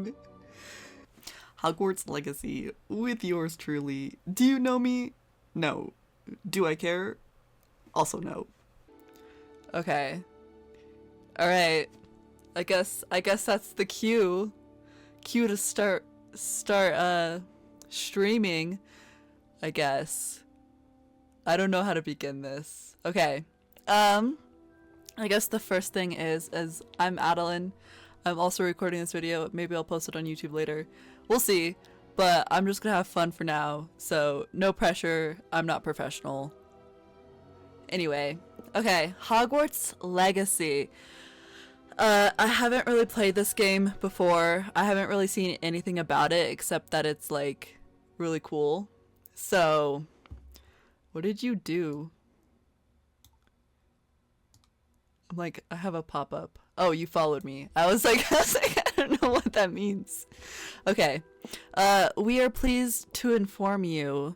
mean? Hogwarts Legacy with yours truly. Do you know me? No. Do I care? Also no. Okay. Alright. I guess that's the cue. Cue to start streaming, I guess. I don't know how to begin this. Okay. I guess the first thing is I'm Adeline. I'm also recording this video. Maybe I'll post it on YouTube later. We'll see. But I'm just gonna have fun for now. So no pressure. I'm not professional. Anyway. Okay. Hogwarts Legacy. I haven't really played this game before. I haven't really seen anything about it except that it's like really cool. So what did you do? I'm like, I have a pop-up. Oh, you followed me. I was like, I don't know what that means. Okay. We are pleased to inform you.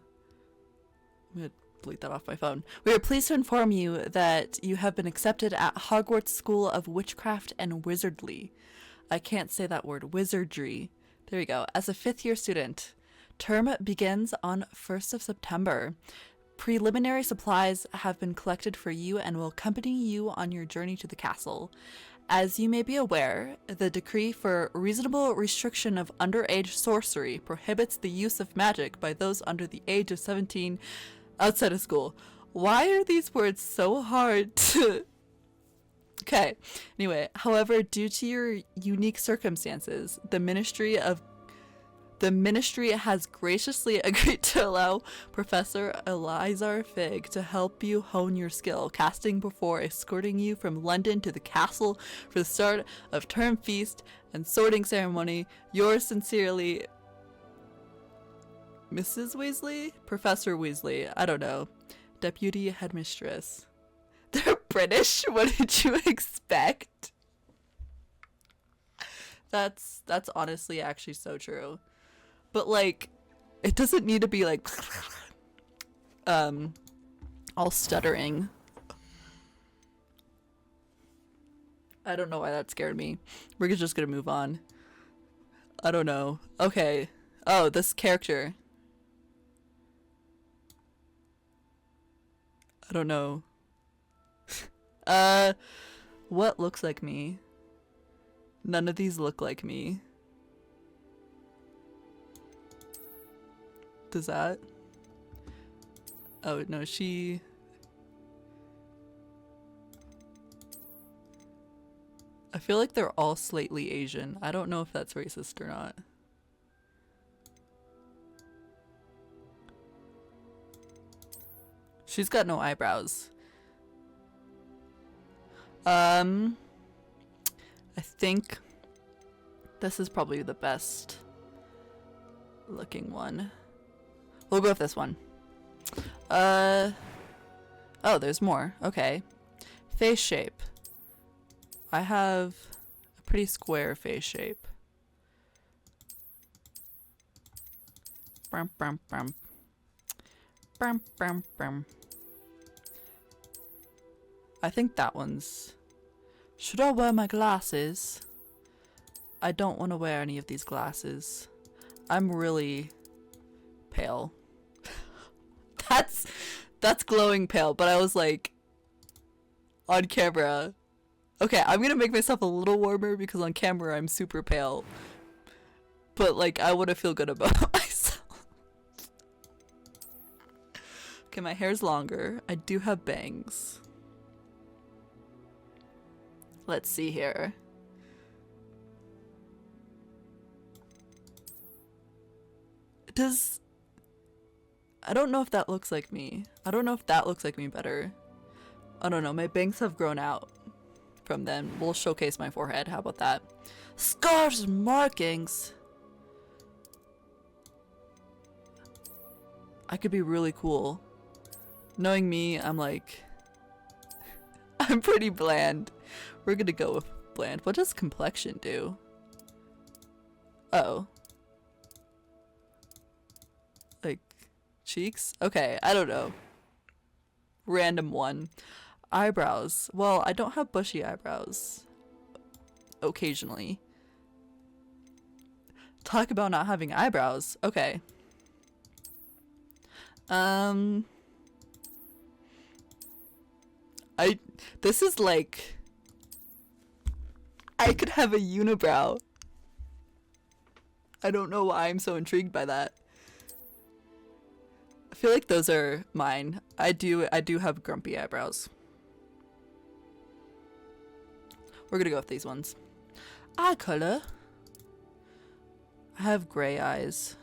I'm gonna delete that off my phone. We are pleased to inform you that you have been accepted at Hogwarts School of Witchcraft and Wizardry. I can't say that word. Wizardry. There we go. As a 5th-year student. Term begins on 1st of September. Preliminary supplies have been collected for you and will accompany you on your journey to the castle. As you may be aware, the decree for reasonable restriction of underage sorcery prohibits the use of magic by those under the age of 17 outside of school. Why are these words so hard to... Okay, anyway, however, due to your unique circumstances, the Ministry has graciously agreed to allow Professor Elizar Fig to help you hone your skill, casting before escorting you from London to the castle for the start of term feast and sorting ceremony. Yours sincerely, Mrs. Weasley? Professor Weasley. I don't know. Deputy Headmistress. They're British? What did you expect? That's honestly actually so true. But like, it doesn't need to be like all stuttering. I don't know why that scared me. We're just gonna move on. I don't know. Okay. Oh, this character. I don't know. What looks like me? None of these look like me. Does that? Oh no, she... I feel like they're all slightly Asian. I don't know if that's racist or not. She's got no eyebrows. I think this is probably the best looking one. We'll go with this one. Oh, there's more. Okay. Face shape. I have a pretty square face shape. Brum, brum, brum. Brum, brum, brum. I think that one's... Should I wear my glasses? I don't want to wear any of these glasses. I'm really pale. That's glowing pale, but I was like, on camera. Okay, I'm gonna make myself a little warmer because on camera I'm super pale. But like, I want to feel good about myself. Okay, my hair's longer. I do have bangs. Let's see here. I don't know if that looks like me. I don't know if that looks like me better. I don't know. My bangs have grown out from them. We'll showcase my forehead. How about that? Scars and markings. I could be really cool. Knowing me, I'm like... I'm pretty bland. We're gonna go with bland. What does complexion do? Oh. Like, cheeks? Okay, I don't know. Random one. Eyebrows. Well, I don't have bushy eyebrows. Occasionally. Talk about not having eyebrows. Okay. This is like, I could have a unibrow. I don't know why I'm so intrigued by that. I feel like those are mine. I do have grumpy eyebrows. We're gonna go with these ones. Eye color. I have gray eyes.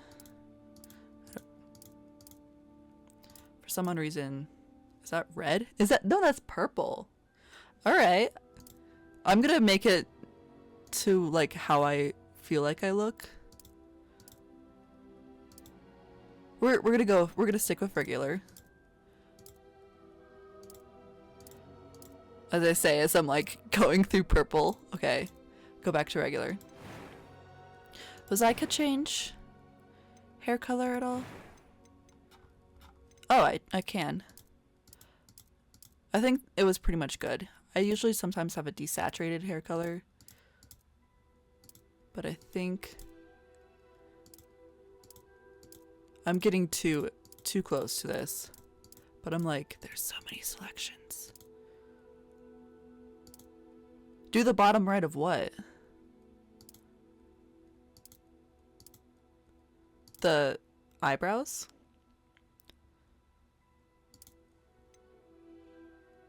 For some unknown reason. Is that red? Is that, no, that's purple. Alright. I'm gonna make it to like how I feel like I look. We're gonna stick with regular. As I say, as I'm like going through purple. Okay. Go back to regular. Was I could change hair color at all? Oh, I can. I think it was pretty much good. I usually sometimes have a desaturated hair color. But I think I'm getting too close to this. But I'm like, there's so many selections. Do the bottom right of what? The eyebrows?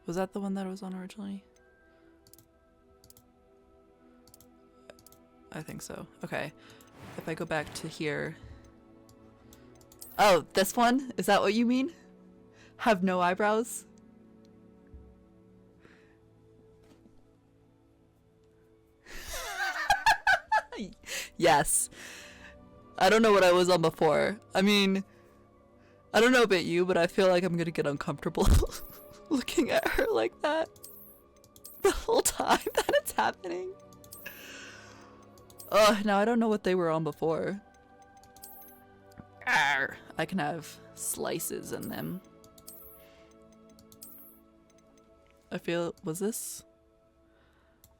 Was that the one that I was on originally? I think so. Okay. If I go back to here. Oh, this one? Is that what you mean? Have no eyebrows? Yes. I don't know what I was on before. I mean, I don't know about you, but I feel like I'm gonna get uncomfortable looking at her like that the whole time that it's happening. Ugh, now I don't know what they were on before. Arr, I can have slices in them. I feel, was this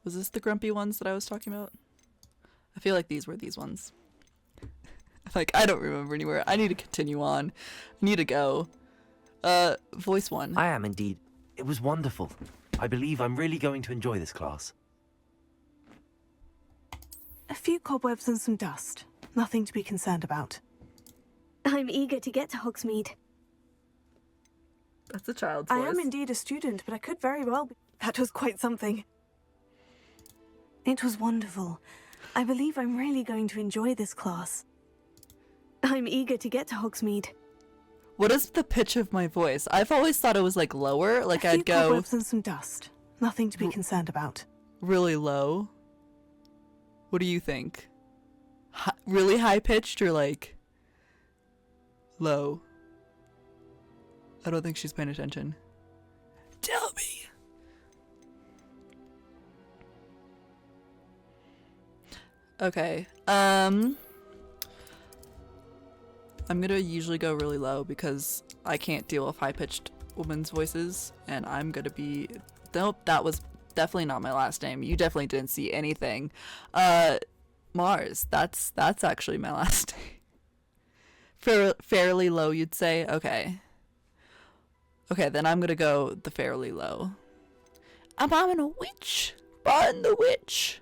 the grumpy ones that I was talking about? I feel like these were these ones. Like, I don't remember anywhere. I need to continue on. I need to go. Voice one. I am indeed. It was wonderful. I believe I'm really going to enjoy this class. A few cobwebs and some dust. Nothing to be concerned about. I'm eager to get to Hogsmeade. That's a child's I voice. am indeed a student, but I could very well be. That was quite something. It was wonderful. I believe I'm really going to enjoy this class. I'm eager to get to Hogsmeade. What is the pitch of my voice? I've always thought it was like lower, like A few I'd go cobwebs and some dust. Nothing to be concerned about. really low. What do you think? Really high pitched or like low? I don't think she's paying attention. Tell me. Okay. I'm gonna usually go really low because I can't deal with high-pitched women's voices, and I'm gonna be... Nope, that was definitely not my last name. You definitely didn't see anything. Mars, that's actually my last name. Fairly low, you'd say? Okay. Okay, then I'm gonna go the fairly low. I'm a witch! Burn the witch!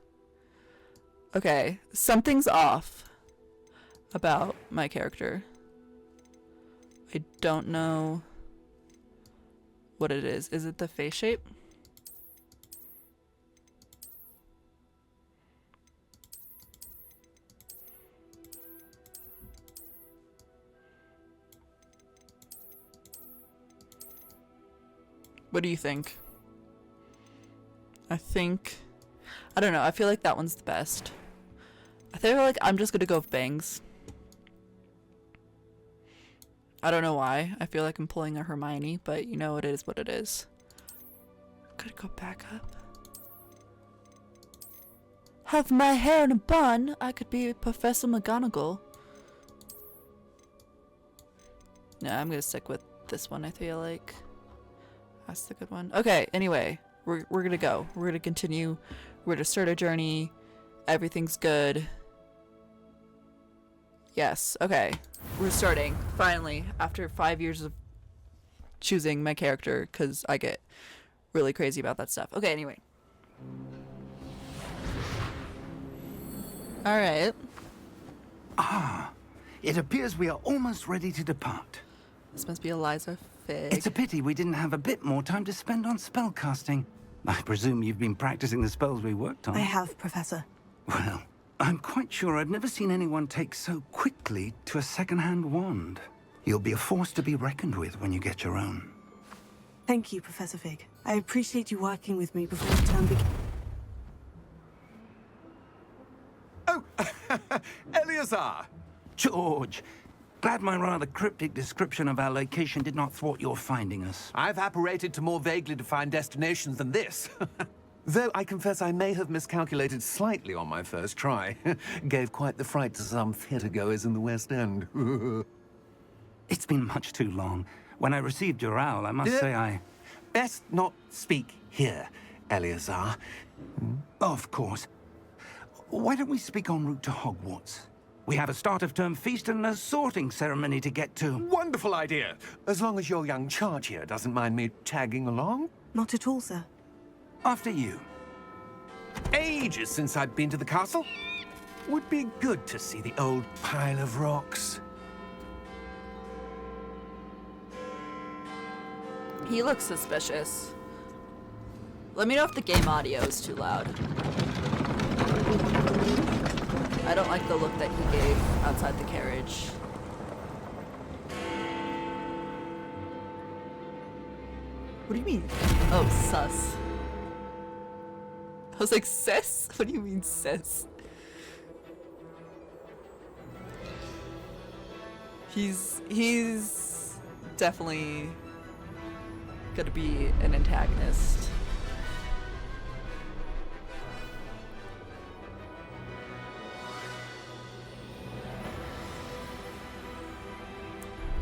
Okay, something's off about my character. I don't know what it is. Is it the face shape? What do you think? I don't know. I feel like that one's the best. I feel like I'm just gonna go with bangs. I don't know why. I feel like I'm pulling a Hermione, but you know, it is what it is. Could go back up. Have my hair in a bun. I could be Professor McGonagall. No, I'm gonna stick with this one, I feel like. That's the good one. Okay, anyway. We're gonna go. We're gonna continue. We're gonna start a journey. Everything's good. Yes. Okay. We're starting. Finally, after 5 years of choosing my character, because I get really crazy about that stuff. Okay, anyway. Alright. It appears we are almost ready to depart. This must be Eliza Fig. It's a pity we didn't have a bit more time to spend on spellcasting. I presume you've been practicing the spells we worked on. I have, Professor. Well, I'm quite sure I've never seen anyone take so quickly to a second-hand wand. You'll be a force to be reckoned with when you get your own. Thank you, Professor Fig. I appreciate you working with me before the term begins. Oh, Eleazar! George, glad my rather cryptic description of our location did not thwart your finding us. I've apparated to more vaguely defined destinations than this. Though I confess I may have miscalculated slightly on my first try. Gave quite the fright to some theatre-goers in the West End. It's been much too long. When I received your owl, I must say I... Best not speak here, Eleazar. Of course. Why don't we speak en route to Hogwarts? We have a start-of-term feast and a sorting ceremony to get to. Wonderful idea! As long as your young charge here doesn't mind me tagging along. Not at all, sir. After you. Ages since I've been to the castle. Would be good to see the old pile of rocks. He looks suspicious. Let me know if the game audio is too loud. I don't like the look that he gave outside the carriage. What do you mean? Oh, sus. I was like, sis? What do you mean, sis? He's definitely gonna be an antagonist.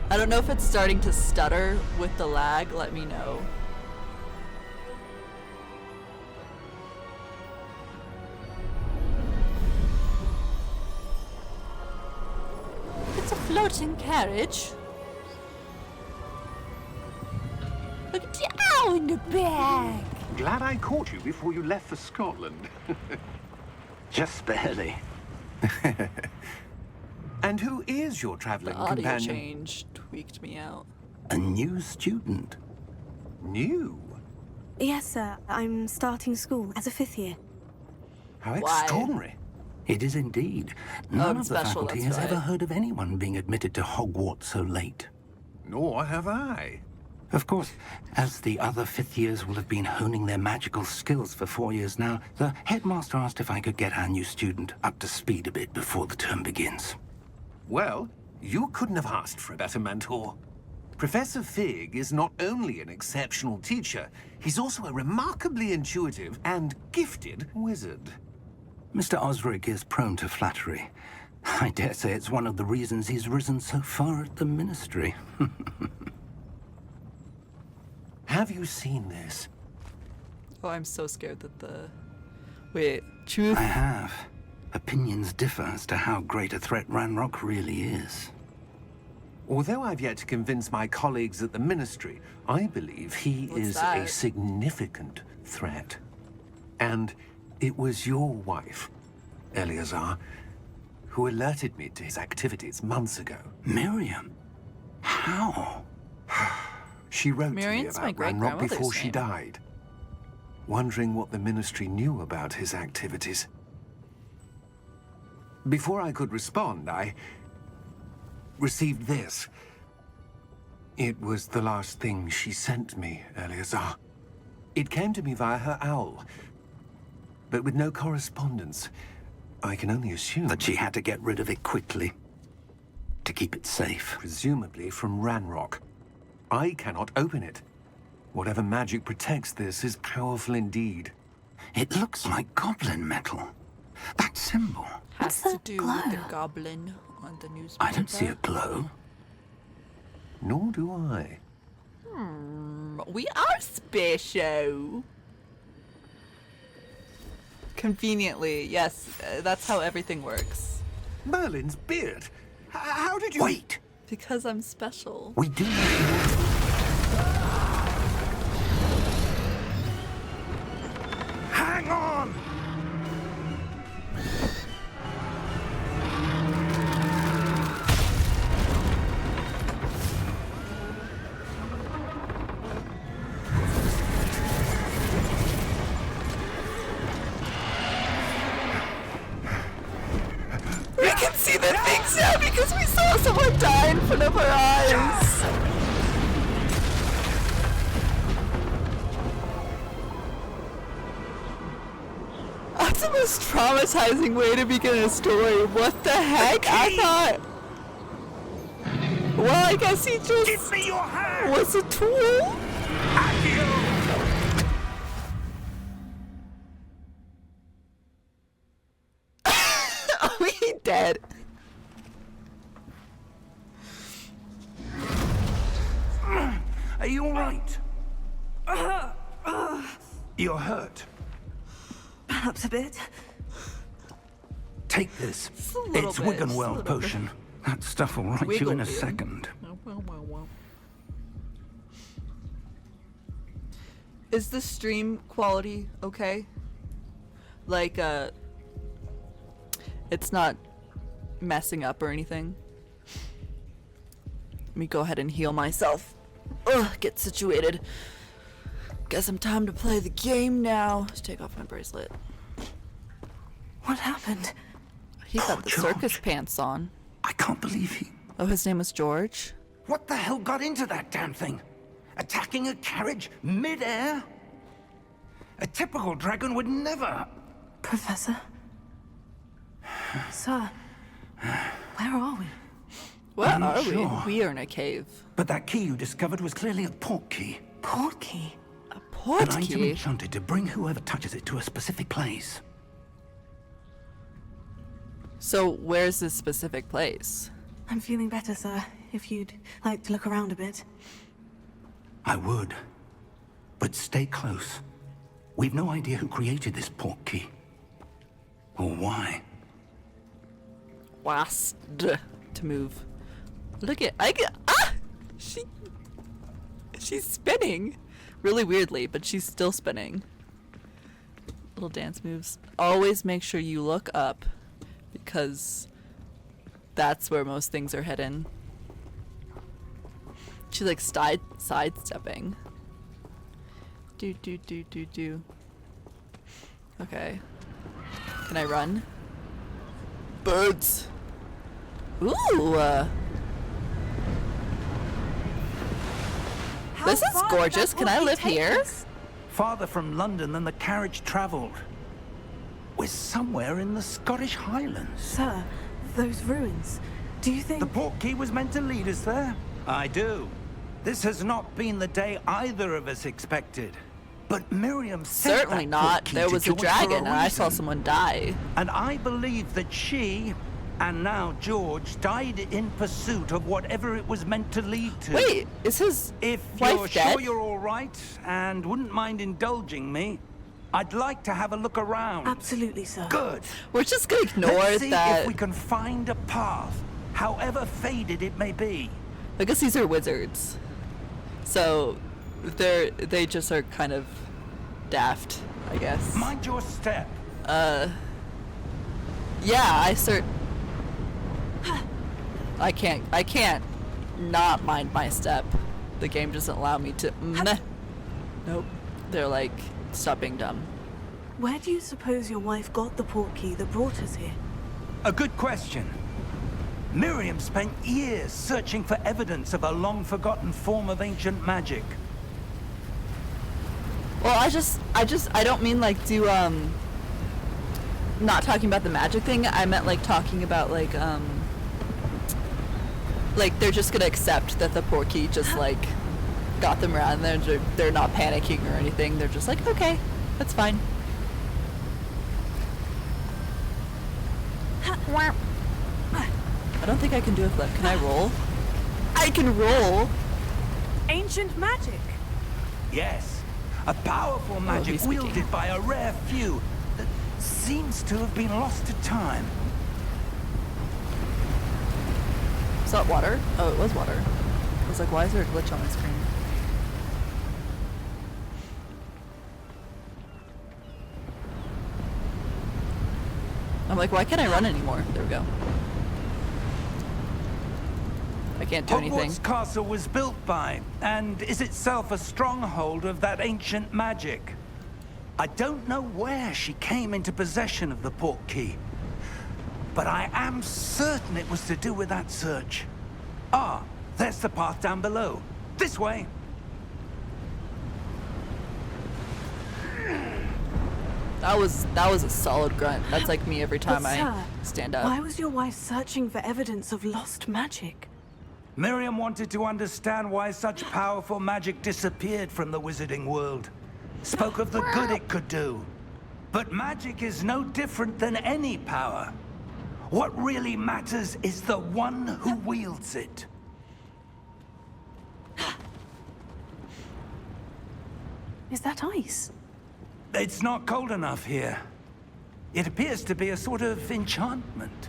I don't know if it's starting to stutter with the lag. Let me know. It's a floating carriage. Look down the bag. Glad I caught you before you left for Scotland. Just barely. And who is your traveling The audio companion? change tweaked me out. A new student. New? Yes, sir. I'm starting school as a 5th year. How Why? extraordinary. It is indeed. None of the special, faculty that's has ever right. heard of anyone being admitted to Hogwarts so late. Nor have I. Of course, as the other 5th years will have been honing their magical skills for 4 years now, the headmaster asked if I could get our new student up to speed a bit before the term begins. Well, you couldn't have asked for a better mentor. Professor Fig is not only an exceptional teacher, he's also a remarkably intuitive and gifted wizard. Mr. Osric is prone to flattery. I dare say it's one of the reasons he's risen so far at the ministry. Have you seen this? Oh, I'm so scared that the... Wait, truth? I have. Opinions differ as to how great a threat Ranrock really is. Although I've yet to convince my colleagues at the Ministry, I believe he What's is that? a significant threat. And it was your wife, Eleazar, who alerted me to his activities months ago. Miriam? How? She wrote Marion's to my me about Ranrock great-grandmother's before she name. died, wondering what the Ministry knew about his activities. Before I could respond, I received this. It was the last thing she sent me, Eleazar. It came to me via her owl, but with no correspondence. I can only assume That she had to get rid of it quickly. To keep it safe. presumably from Ranrock. I cannot open it. Whatever magic protects this is powerful indeed. It looks like goblin metal. That symbol. Has What's to that do with the glow? goblin on the newspaper. I don't see a glow. Nor do I. We are special. Conveniently, yes, that's how everything works. Merlin's beard. How did you... Wait! Because I'm special. We do need Hang on! We can see the things now because we saw someone die in front of our eyes. That's the most traumatizing way to begin a story. What the heck? I thought. Well, I guess he just Give me your hand! was a tool. Oh, he dead. Are you alright? You're hurt. Perhaps a bit. Take this. a little It's bit, just a Wiggenweld little potion. That stuff will right you in a Wiggle you. second. Is the stream quality okay? Like, it's not messing up or anything? Let me go ahead and heal myself. Ugh, get situated. Guess I'm time to play the game now. Let's take off my bracelet. What happened? He got the George. circus pants on. I can't believe he... Oh, his name was George? What the hell got into that damn thing? Attacking a carriage mid-air? A typical dragon would never... Professor? Sir? Where are we? Where I'm not are sure. we? We are in a cave. But that key you discovered was clearly a port key. Port key? A An port item key? enchanted to bring whoever touches it to a specific place. So, where's this specific place? I'm feeling better, sir. If you'd like to look around a bit. I would. But stay close. We've no idea who created this port key. Or why. Wast to move. Look at she's spinning really weirdly, but she's still spinning. Little dance moves. Always make sure you look up because that's where most things are hidden. She's like sidestepping. Do. Okay. Can I run? Birds. Ooh. This is gorgeous. Can I live here? Farther from London than the carriage travelled. We're somewhere in the Scottish Highlands. Sir, those ruins. Do you think... The port key was meant to lead us there? I do. This has not been the day either of us expected. But Miriam sent Certainly that port not. key There to was a George for dragon and I saw reason. someone die. And I believe that she, and now George, died in pursuit of whatever it was meant to lead to. Wait, is his If wife you're dead? sure you're all right and wouldn't mind indulging me, I'd like to have a look around. Absolutely, sir. Good. We're just gonna ignore Let's see that. if we can find a path, however faded it may be. I guess these are wizards. So they just are kind of daft, I guess. Mind your step. Yeah, I can't not mind my step. The game doesn't allow me to. Meh. Nope. They're like, stop being dumb. Where do you suppose your wife got the port key that brought us here? A good question. Miriam spent years searching for evidence of a long-forgotten form of ancient magic. Well, I don't mean like not talking about the magic thing. I meant like talking about like they're just gonna accept that the Porky just like got them around. They're not panicking or anything. They're just like, okay, that's fine. I don't think I can do a flip. Can I roll? I can roll. Ancient magic! Yes, a powerful magic he's speaking. wielded by a rare few that seems to have been lost to time. Is that water? Oh, it was water. I was like, why is there a glitch on my screen? I'm like, why can't I run anymore? There we go. I can't do anything. Hogwarts Castle was built by, and is itself a stronghold of that ancient magic. I don't know where she came into possession of the port key, but I am certain it was to do with that search. Ah, there's the path down below. This way. That was a solid grunt. That's like me every time But, I sir, stand up. why was your wife searching for evidence of lost magic? Miriam wanted to understand why such powerful magic disappeared from the wizarding world. Spoke of the good it could do. But magic is no different than any power. What really matters is the one who wields it. Is that ice? It's not cold enough here. It appears to be a sort of enchantment.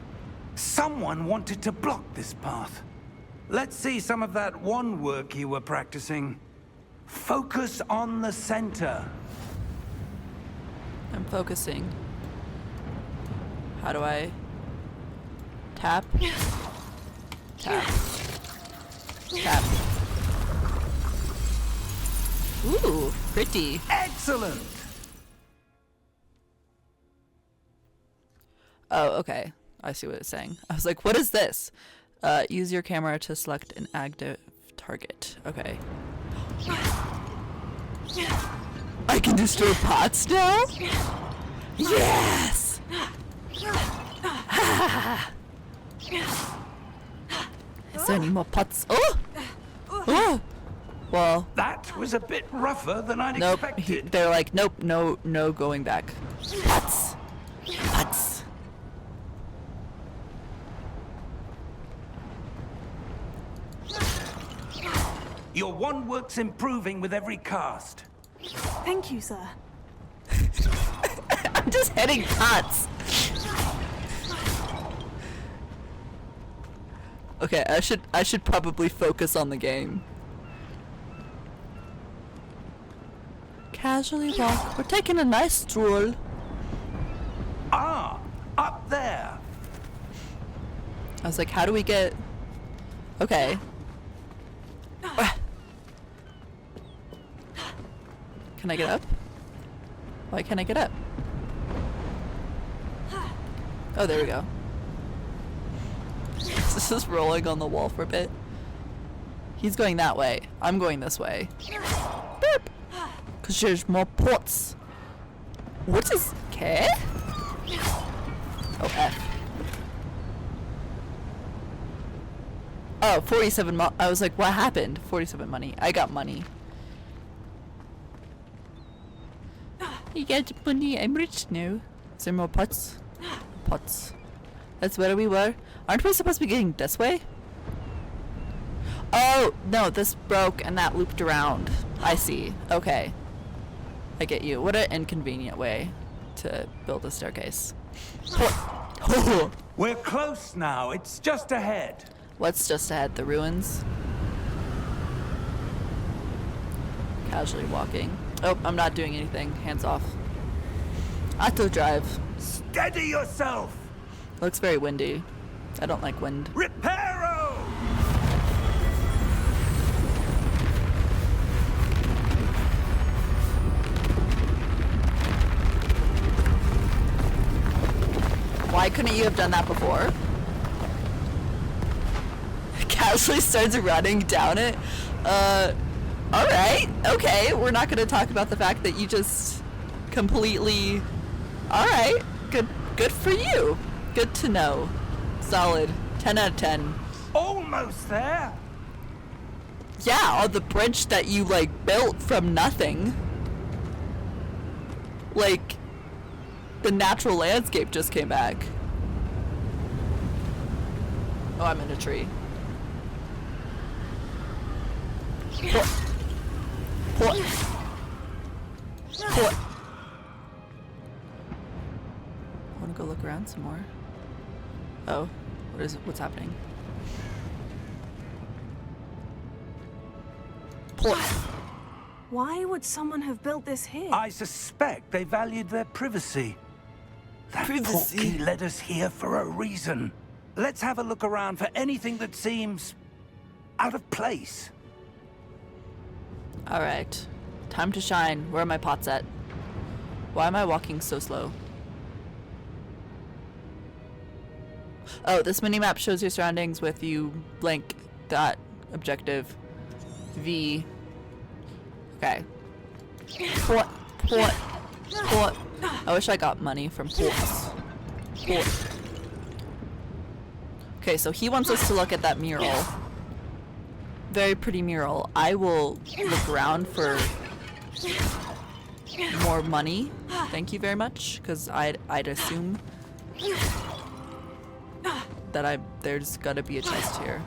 Someone wanted to block this path. Let's see some of that wand work you were practicing. Focus on the center. I'm focusing. How do I tap? Tap. Tap. Ooh, pretty. Excellent! Oh, okay. I see what it's saying. I was like, what is this? Use your camera to select an active target. Okay. I can destroy pots now? Yes! Is there any more pots? Oh! Oh! Well, That was a bit rougher than I'd nope. expected. They're like, nope, no going back. Pots. Pots. Your wand work's improving with every cast. Thank you, sir. I'm just hitting pots. Okay, I should probably focus on the game. Casually walk. We're taking a nice stroll. Ah, up there. I was like, how do we get... Okay. Can I get up? Why can't I get up? Oh, there we go. This is rolling on the wall for a bit. He's going that way. I'm going this way. Boop! Cause there's more pots. What is K? Oh, F. Oh, 47 I was like, what happened? 47 money. I got money. You get money. I'm rich now. Is there more pots? Pots. That's where we were. Aren't we supposed to be getting this way? Oh, no, this broke and that looped around. I see. Okay. I get you. What an inconvenient way to build a staircase. We're close now. It's just ahead. What's just ahead? The ruins? Casually walking. Oh, I'm not doing anything. Hands off. Auto drive. Steady yourself. Looks very windy. I don't like wind. Reparo! Why couldn't you have done that before? Casually starts running down it. Alright. Okay, we're not gonna talk about the fact that you just completely... Alright. Good for you. Good to know. Solid. 10 out of 10. Almost there. Yeah, on the bridge that you, like, built from nothing. Like, the natural landscape just came back. Oh, I'm in a tree. What? I wanna go look around some more. Oh, what's happening? Pots. Why would someone have built this here? I suspect they valued their privacy. That Privacy. portkey led us here for a reason. Let's have a look around for anything that seems out of place. All right. Time to shine. Where are my pots at? Why am I walking so slow? Oh, this minimap shows your surroundings with you blank dot objective V. Okay. Port. I wish I got money from ports. Port. Okay, so he wants us to look at that mural. Very pretty mural. I will look around for more money. Thank you very much, because I'd assume that there's gotta be a chest here.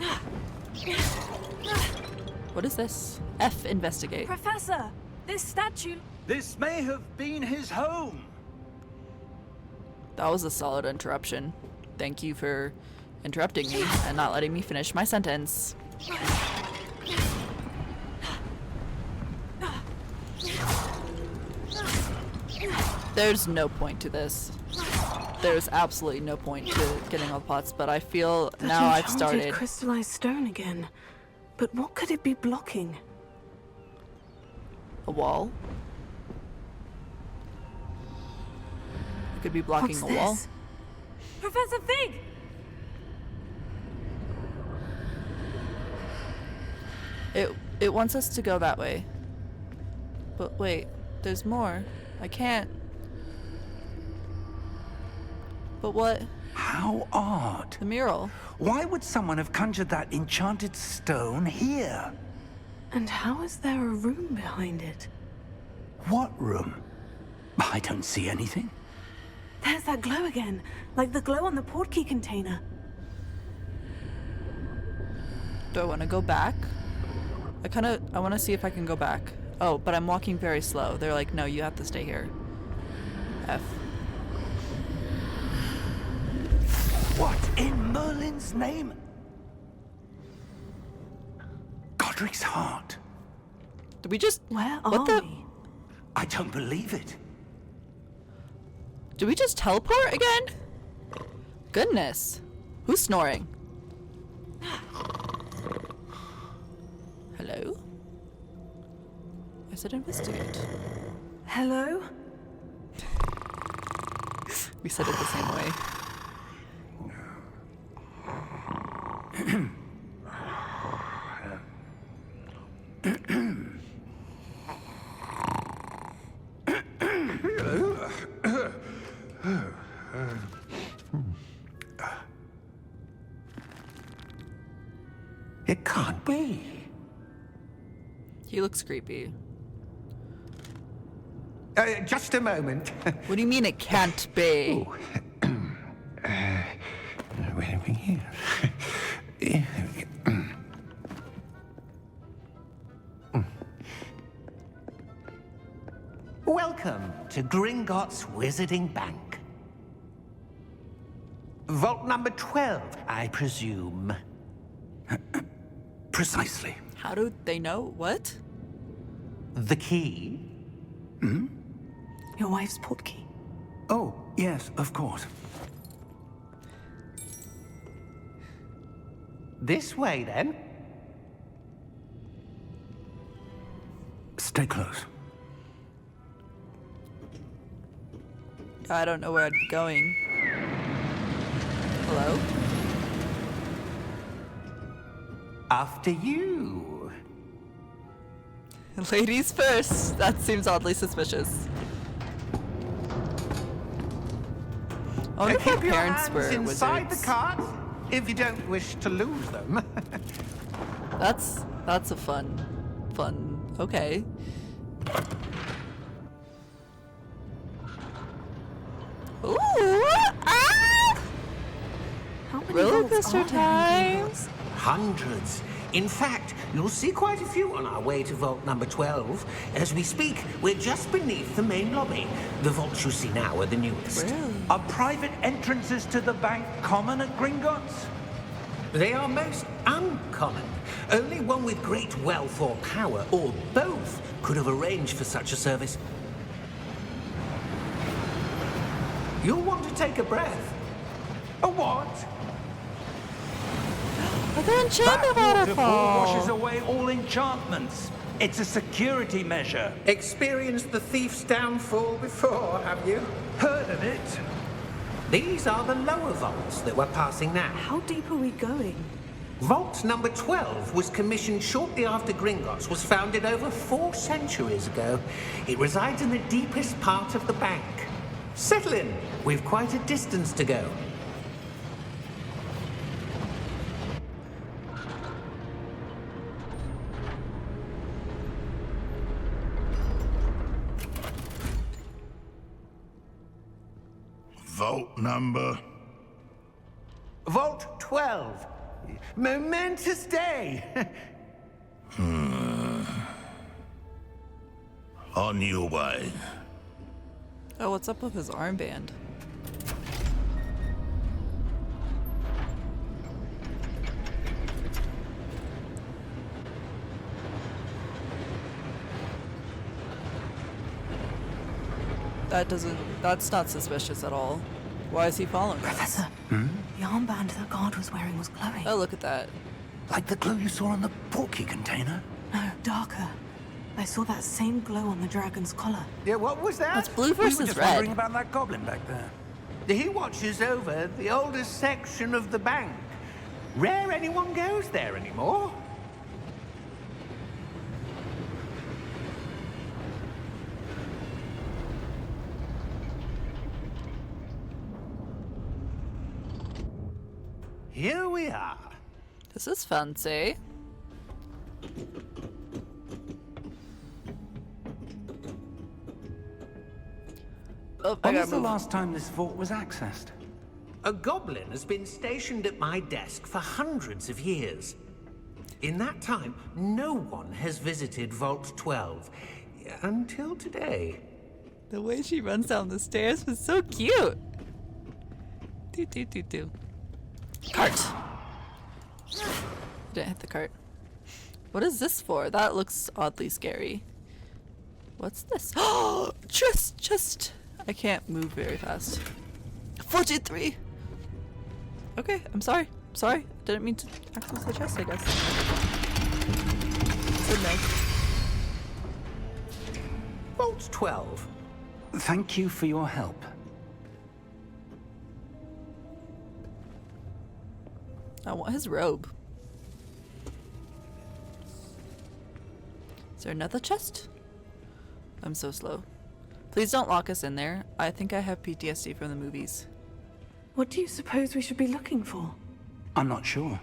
What is this? F, investigate. Professor, this statue... This may have been his home. That was a solid interruption. Thank you for interrupting me and not letting me finish my sentence. There's no point to this. There's absolutely no point to getting all the pots, but I feel That now I've enchanted started. crystallized stone again. But what could it be blocking? A wall? It could be blocking What's a wall. this? Professor Fig! It wants us to go that way. But wait, there's more. I can't. But what? How odd. The mural. Why would someone have conjured that enchanted stone here? And how is there a room behind it? What room? I don't see anything. There's that glow again, like the glow on the portkey container. Do I want to go back? I want to see if I can go back. Oh, but I'm walking very slow. They're like, no, you have to stay here. F. What in Merlin's name? Godric's heart. Did we just... Where are What the... we? I don't believe it. Did we just teleport again? Goodness. Who's snoring? Hello? I said investigate. Hello? We said it the same way. It can't be. He looks creepy. Just a moment. What do you mean it can't be? Where are we here? Welcome to Gringotts Wizarding Bank. Vault number 12, I presume. Precisely. How do they know? What? The key? Your wife's portkey. Oh, yes, of course. This way, then. Stay close. I don't know where I'd be going. Hello? After you. Ladies first. That seems oddly suspicious. I wonder if my Keep your parents hands were inside wizards. the cart, if you don't wish to lose them. That's a fun. Okay. Ooh! Ah! How many Roller vaults coaster are there in time. Gringotts? Hundreds. In fact, you'll see quite a few on our way to vault number 12. As we speak, we're just beneath the main lobby. The vaults you see now are the newest. Really? Are private entrances to the bank common at Gringotts? They are most uncommon. Only one with great wealth or power, or both, could have arranged for such a service. You'll want to take a breath. A what? The enchantment That waterfall washes waterfall. away all enchantments. It's a security measure. Experienced the thief's downfall before, have you? Heard of it? These are the lower vaults that we're passing now. How deep are we going? Vault number 12 was commissioned shortly after Gringotts was founded over 4 centuries ago. It resides in the deepest part of the bank. Settle in. We've quite a distance to go. Vault number. Vault 12. Momentous day. On your way. Oh, what's up with his armband? That's not suspicious at all. Why is he following us? Professor, the armband the guard was wearing was glowing. Oh, look at that. Like the glow you saw on the portkey container? No, darker. I saw that same glow on the dragon's collar. Yeah, what was that? That's blue We were versus just wondering red. about that goblin back there. He watches over the oldest section of the bank. Rare anyone goes there anymore. Here we are. This is fancy. Oh, I When was gotta the move. last time this vault was accessed? A goblin has been stationed at my desk for hundreds of years. In that time, no one has visited Vault 12. Until today. The way she runs down the stairs was so cute. Do do do do. Cart. Didn't hit the cart. What is this for? That looks oddly scary. What's this? Oh, just. I can't move very fast. 43. Okay, I'm sorry. Sorry. Didn't mean to access the chest, I guess. It's a no. Vault 12. Thank you for your help. I want his robe. Is there another chest? I'm so slow. Please don't lock us in there. I think I have PTSD from the movies. What do you suppose we should be looking for? I'm not sure.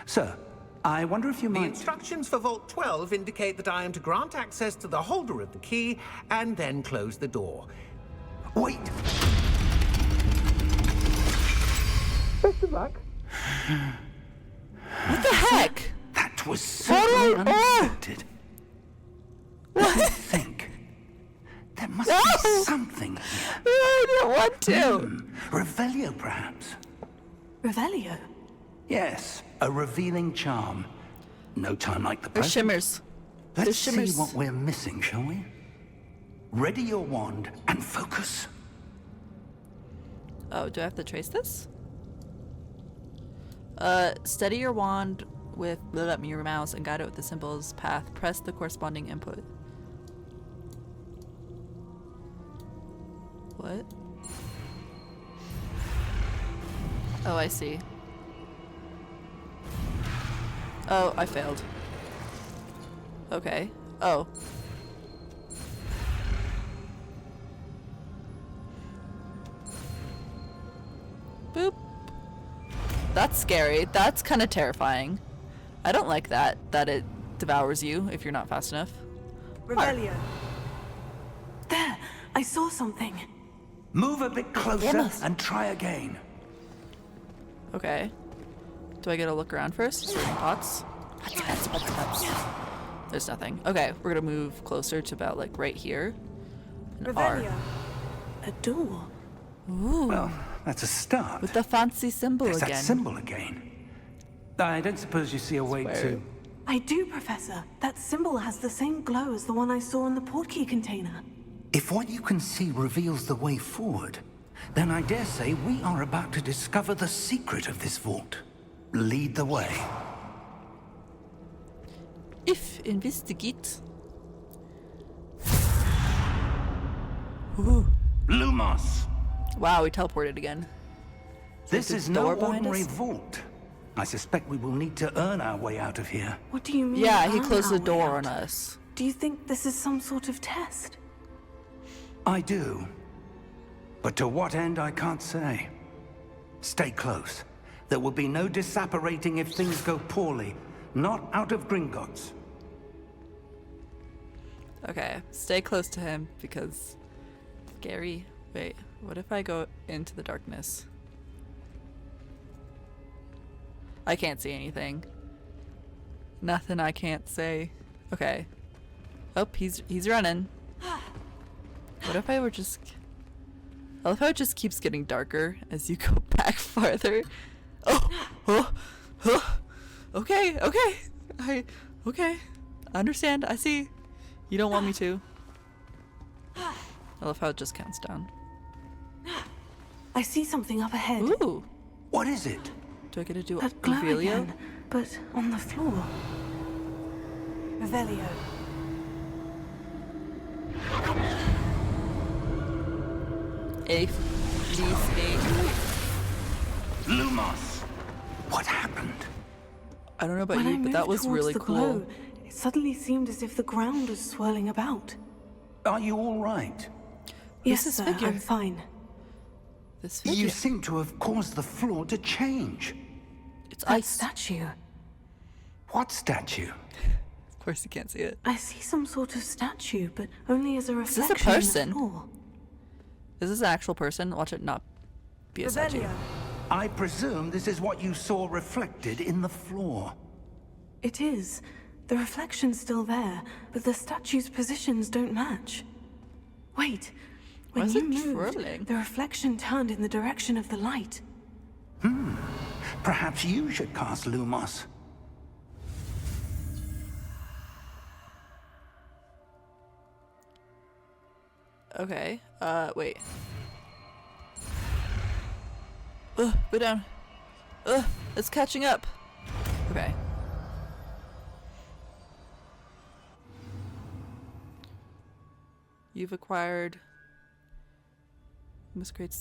Sir, I wonder if you The might... instructions for Vault 12 indicate that I am to grant access to the holder of the key and then close the door. Wait! Best of luck. What the heck? That was certainly Hold on. unexpected. Let me think. There must be something here. I didn't want to. Revelio, perhaps? Revelio? Yes, a revealing charm. No time like the There's present. shimmers. Let's There's see shimmers. what we're missing, shall we? Ready your wand and focus. Oh, do I have to trace this? Steady your wand with your mouse and guide it with the symbol's path. Press the corresponding input. What? Oh, I see. Oh, I failed. Okay. Oh. Boop. That's scary. That's kind of terrifying. I don't like that it devours you if you're not fast enough. Revelio. There! I saw something. Move a bit closer Yes. and try again. Okay. Do I get to look around first? Is there any pots? There's nothing. Okay, we're gonna move closer to about like right here. An R. Revelio. A door. Ooh. Well, that's a start. With the fancy symbol There's again. that symbol again. I don't suppose you see a way Swear. to... I do, Professor. That symbol has the same glow as the one I saw in the portkey container. If what you can see reveals the way forward, then I dare say we are about to discover the secret of this vault. Lead the way. If investigate. Ooh. Lumos! Wow, we teleported again. This the is no door behind ordinary us? vault. I suspect we will need to earn our way out of here. What do you mean? Yeah, he earn closed our the way door out? on us. Do you think this is some sort of test? I do. But to what end, I can't say. Stay close. There will be no disapparating if things go poorly. Not out of Gringotts. Okay, stay close to him because scary. Wait, what if I go into the darkness? I can't see anything. Nothing I can't say. Okay. Oh, he's running. What if I were just... I love how it just keeps getting darker as you go back farther. Oh, okay. Okay. I understand. I see. You don't want me to. I love how it just counts down. I see something up ahead. Ooh. What is it? Do I get to do That glow Revelio? again, but on the floor. Revelio. Lumos! What happened? I don't know about When I you, but moved that was towards really the cool. glow, it suddenly seemed as if the ground was swirling about. Are you all right? Yes, is sir, figure? I'm fine. This You figure. seem to have caused the floor to change. It's That ice. statue. What statue? Of course you can't see it. I see some sort of statue, but only as a this a reflection person? in the floor. Is this an actual person? Watch it not be a statue. I presume this is what you saw reflected in the floor. It is. The reflection's still there, but the statue's positions don't match. Wait. Why When is you it moved, twirling? the reflection turned in the direction of the light. Perhaps you should cast Lumos. Okay. Wait. Go down. It's catching up. Okay. You've acquired... Must create...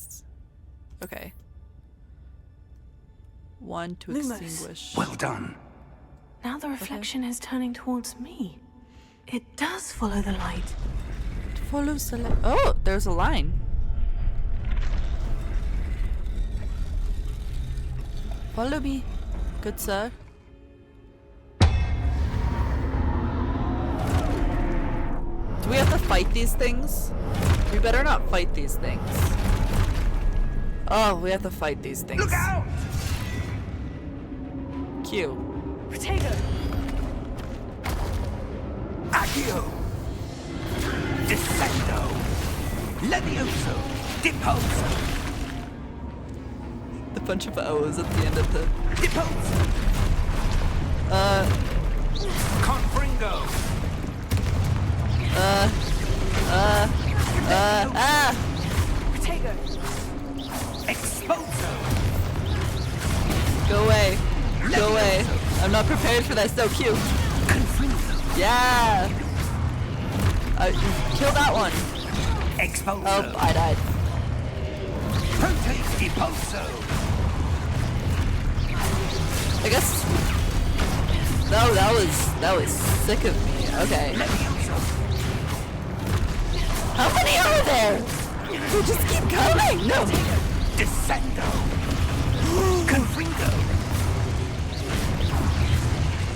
Okay. One to Lumos. extinguish. Well done. Now the reflection is turning towards me. It does follow the light. Follows the light. Oh, there's a line. Follow me, good sir. Do we have to fight these things? We better not fight these things. Oh, we have to fight these things. Look out! Q. Protego! Accio! Descendo! Levioso! Deposo! The bunch of O's at the end of the... Deposo! Confringo! Protego! Exposo! Go away. Go away. I'm not prepared for that. So cute. Confringo! Yeah. Kill that one. Exposo! Oh, I died. Prote Deposo! I guess. No, that was sick of me. Okay. Levioso! How many are there? They just keep coming. No. Descendo! Confringo!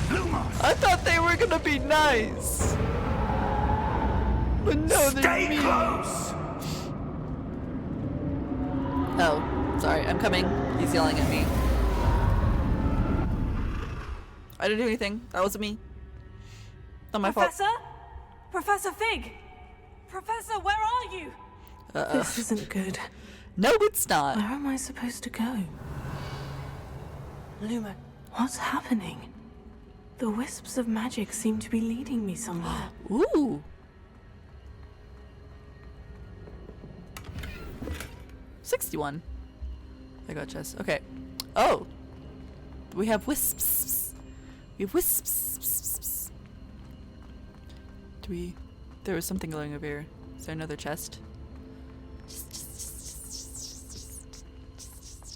Lumos! I thought they were gonna be nice. But no, they're Stay mean. close! Oh, sorry. I'm coming. He's yelling at me. I didn't do anything. That wasn't me. Not my fault. Professor? Professor Fig! Professor, where are you? This isn't good. No, it's not. Where am I supposed to go? Luma, What's happening? The wisps of magic seem to be leading me somewhere. Ooh. $61. I got chest. Okay. Oh. We have wisps. We have wisps. Do we... There was something glowing over here. Is there another chest?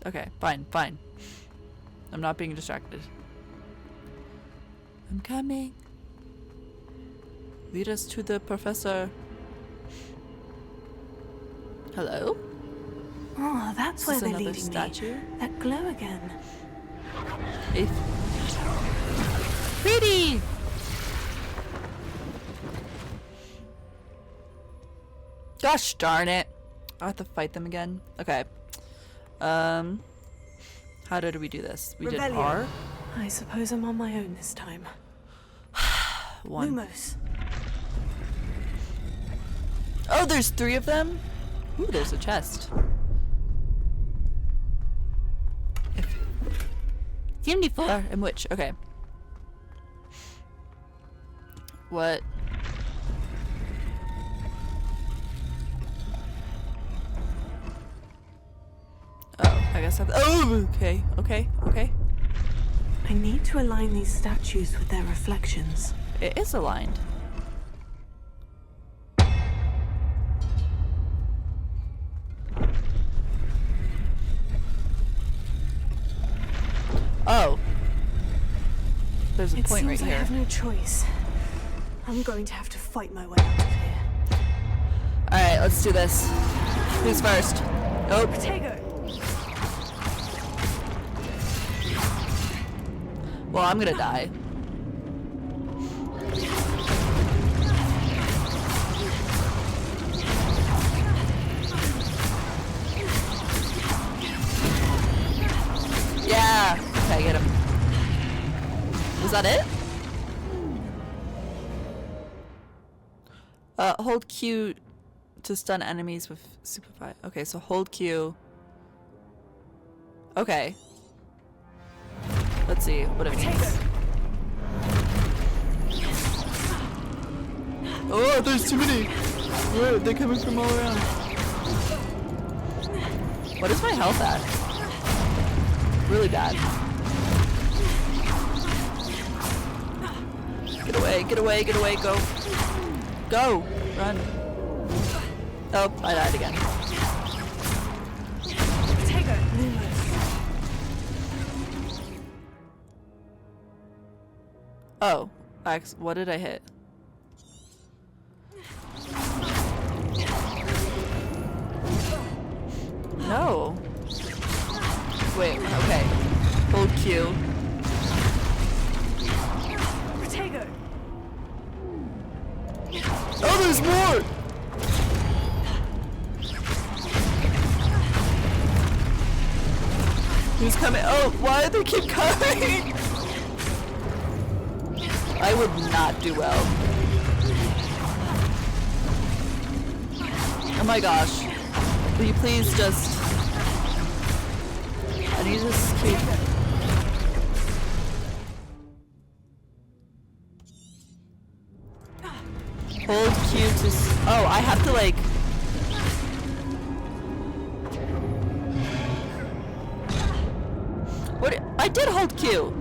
Okay, fine, fine. I'm not being distracted. I'm coming. Lead us to the professor. Hello? Oh, that's Is where this they're another leading statue? me. That glow again. If pretty. Gosh darn it! I have to fight them again. Okay. How did we do this? We did Revelio. R. I suppose I'm on my own this time. 1. Lumos. Oh, there's 3 of them. Ooh, there's a chest. 74 and which? Okay. What? Oh, I guess I've. Oh, okay, okay, okay. I need to align these statues with their reflections. It is aligned. Oh. There's a It point right seems I here. have no choice. I'm going to have to fight my way out of here. Alright, let's do this. Who's first? Oh. Protego! Well, I'm gonna die. Yeah! Okay, get him. Was that it? Hold Q to stun enemies with Superfly. Okay, so hold Q. Okay. Let's see what it means. Oh, there's too many! Wait, they're coming from all around. What is my health at? Really bad. Get away, get away, get away, go. Go! Run. Oh, I died again. Oh, what did I hit? No. Wait, okay. Hold Q. Protego! Oh, there's more! Who's coming? Oh, why do they keep coming? I would not do well. Oh my gosh. Will you please just... I need to just keep... Hold Q to... Oh, I have to like... What? I did hold Q!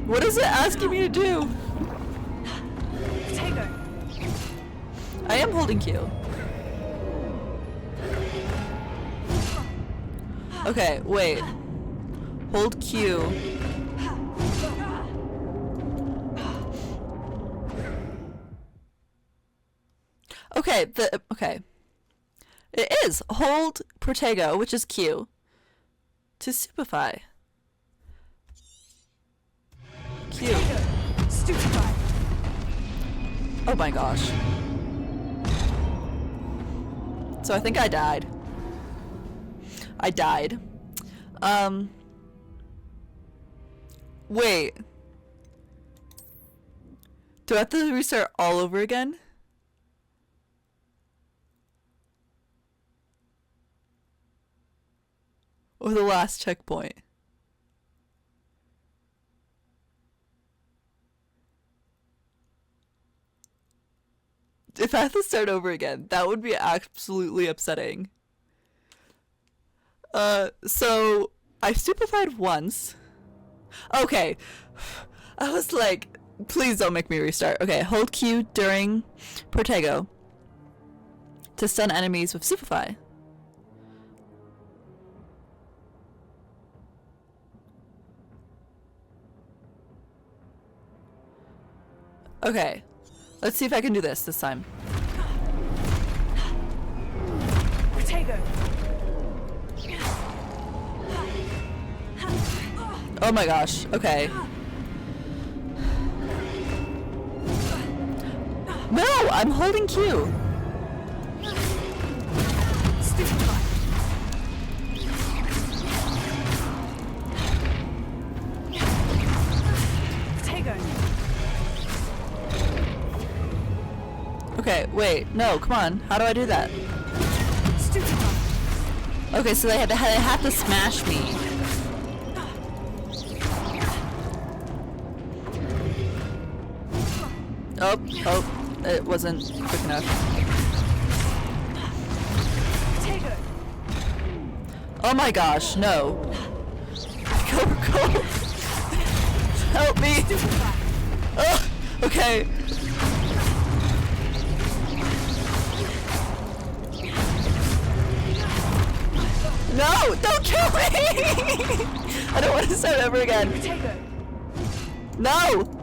What is it asking me to do? I am holding Q. Okay, wait. Hold Q. Okay, okay. It is hold Protego, which is Q, to stupefy. Q. Stupefy. Oh my gosh. So I think I died. I died. Wait. Do I have to restart all over again? Or the last checkpoint? If I have to start over again, that would be absolutely upsetting. So I stupefied once. Okay. I was like, please don't make me restart. Okay, hold Q during Protego to stun enemies with stupefy. Okay. Let's see if I can do this time. Protego. Oh my gosh. Okay. No, I'm holding Q. Stupefy. Protego. Okay, wait. No, come on. How do I do that? Stupefy. Okay, so they have to smash me. Oh, it wasn't quick enough. Protego. Oh my gosh, no. Go. Help me. Oh, okay. No, don't kill me. I don't want to start over again. Protego. No.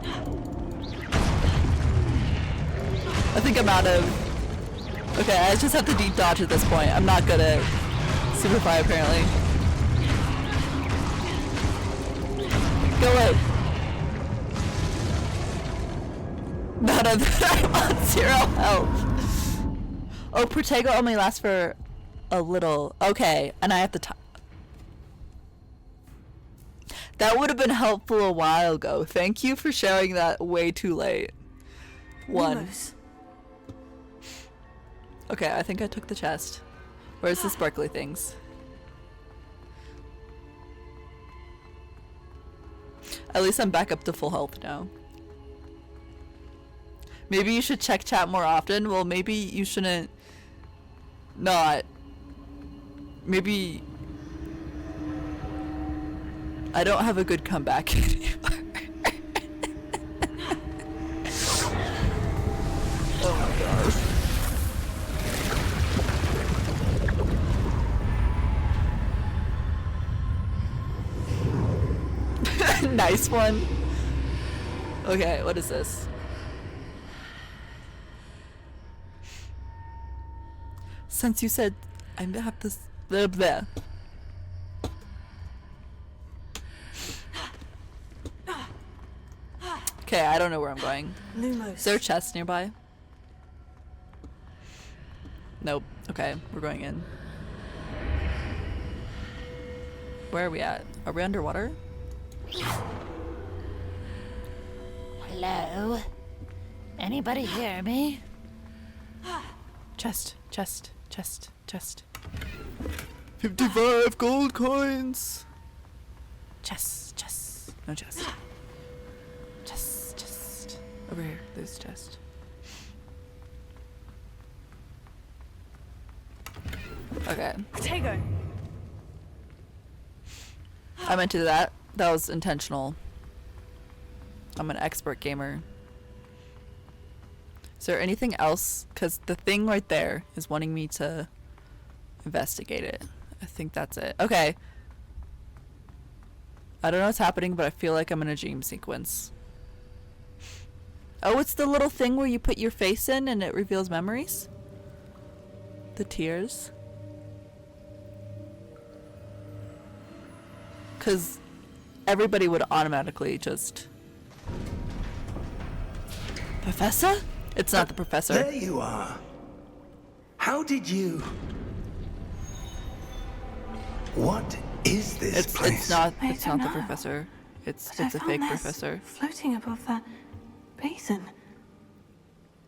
I think I'm out of... Okay, I just have to deep dodge at this point. I'm not good at Superfly, apparently. Go away. None of that. I'm on 0 health. Oh, Protego only lasts for a little. Okay, and I have to... That would have been helpful a while ago. Thank you for sharing that way too late. One. Lumos. Okay, I think I took the chest. Where's the sparkly things? At least I'm back up to full health now. Maybe you should check chat more often. Well, maybe you shouldn't not. Maybe I don't have a good comeback anymore. Oh my gosh. Nice one. Okay, what is this? Since you said I have this blah, blah. Okay, I don't know where I'm going. Lumos. Is there a chest nearby? Nope. Okay, we're going in. Where are we at? Are we underwater? Hello? Anybody hear me? Chest. 55 gold coins. Chest. No chest. Chest. Over here, there's chest. Okay. Protego. I meant to do that. That was intentional. I'm an expert gamer. Is there anything else? Because the thing right there is wanting me to investigate it. I think that's it. Okay. I don't know what's happening, but I feel like I'm in a dream sequence. Oh, it's the little thing where you put your face in and it reveals memories? The tears? Because everybody would automatically just... Professor? It's not the professor. There you are. How did you... What is this place? It's not I the don't know. professor. It's But I a found fake this professor. floating above that basin.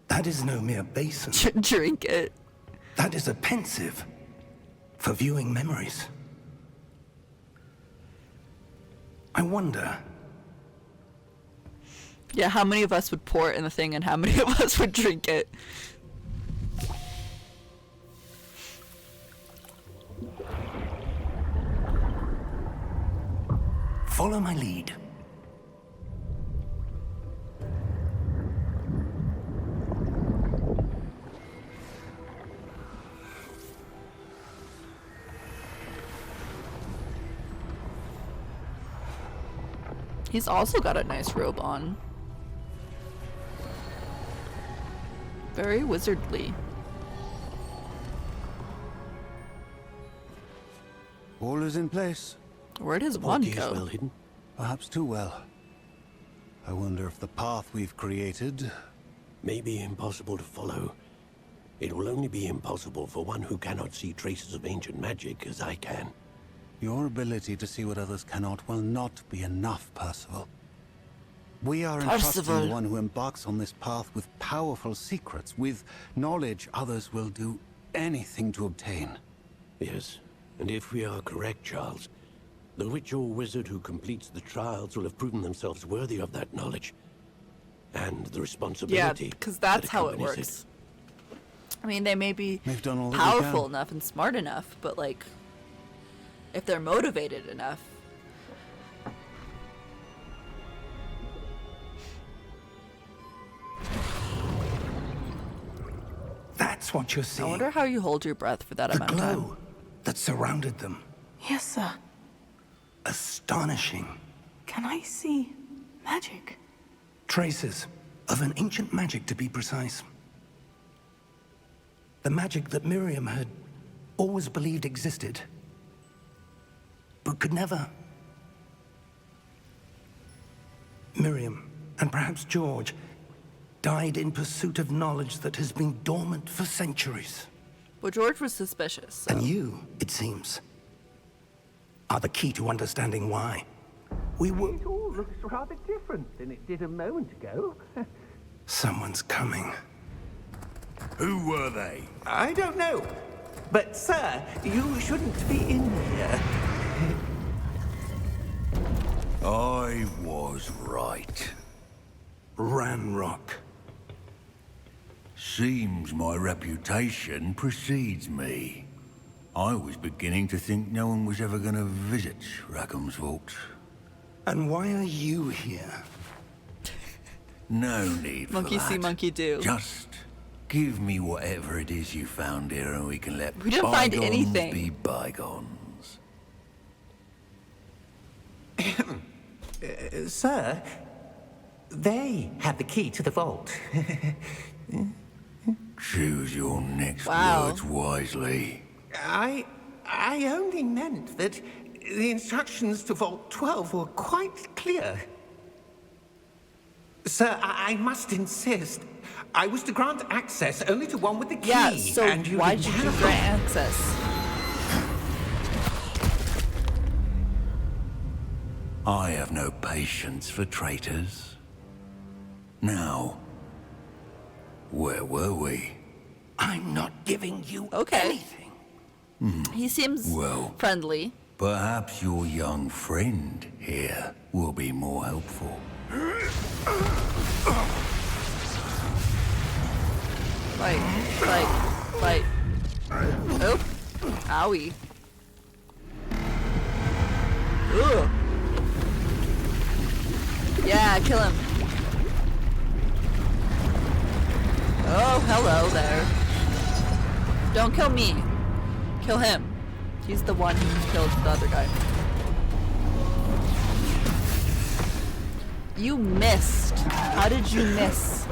That is no mere basin. Drink it. That is a pensive for viewing memories. I wonder. Yeah, how many of us would pour it in the thing and how many of us would drink it? Follow my lead. He's also got a nice robe on. Very wizardly. All is in place. Where'd his wand go? Well hidden. Perhaps too well. I wonder if the path we've created may be impossible to follow. It will only be impossible for one who cannot see traces of ancient magic as I can. Your ability to see what others cannot will not be enough, Percival. We are entrusting the one who embarks on this path with powerful secrets, with knowledge others will do anything to obtain. Yes, and if we are correct, Charles, the witch or wizard who completes the trials will have proven themselves worthy of that knowledge. And the responsibility. Yeah, because that's how it works. I mean, they may be powerful enough and smart enough, but like, if they're motivated enough. That's what you're seeing. I wonder how you hold your breath for that amount of time. The glow that surrounded them. Yes, sir. Astonishing. Can I see magic? Traces of an ancient magic, to be precise. The magic that Miriam had always believed existed, but could never. Miriam, and perhaps George, died in pursuit of knowledge that has been dormant for centuries. Well, George was suspicious. So. And you, it seems, are the key to understanding why. We were... It all looks rather different than it did a moment ago. Someone's coming. Who were they? I don't know. But, sir, you shouldn't be in here. I was right. Ranrock. Seems my reputation precedes me. I was beginning to think no one was ever going to visit Rackham's vault. And why are you here? No need for Monkey that. see, monkey do. Just give me whatever it is you found here and we can let We didn't find bygones anything. be bygones. Sir, they have the key to the vault. Choose your next words wisely. I only meant that the instructions to Vault 12 were quite clear. Sir, I must insist. I was to grant access only to one with the key. Yeah, so and you why did you grant access? I have no patience for traitors. Now, where were we? I'm not giving you anything. He seems friendly. Perhaps your young friend here will be more helpful. Fight. Oh, owie. Ugh. Yeah, kill him. Oh, hello there. Don't kill me. Kill him. He's the one who killed the other guy. You missed. How did you miss?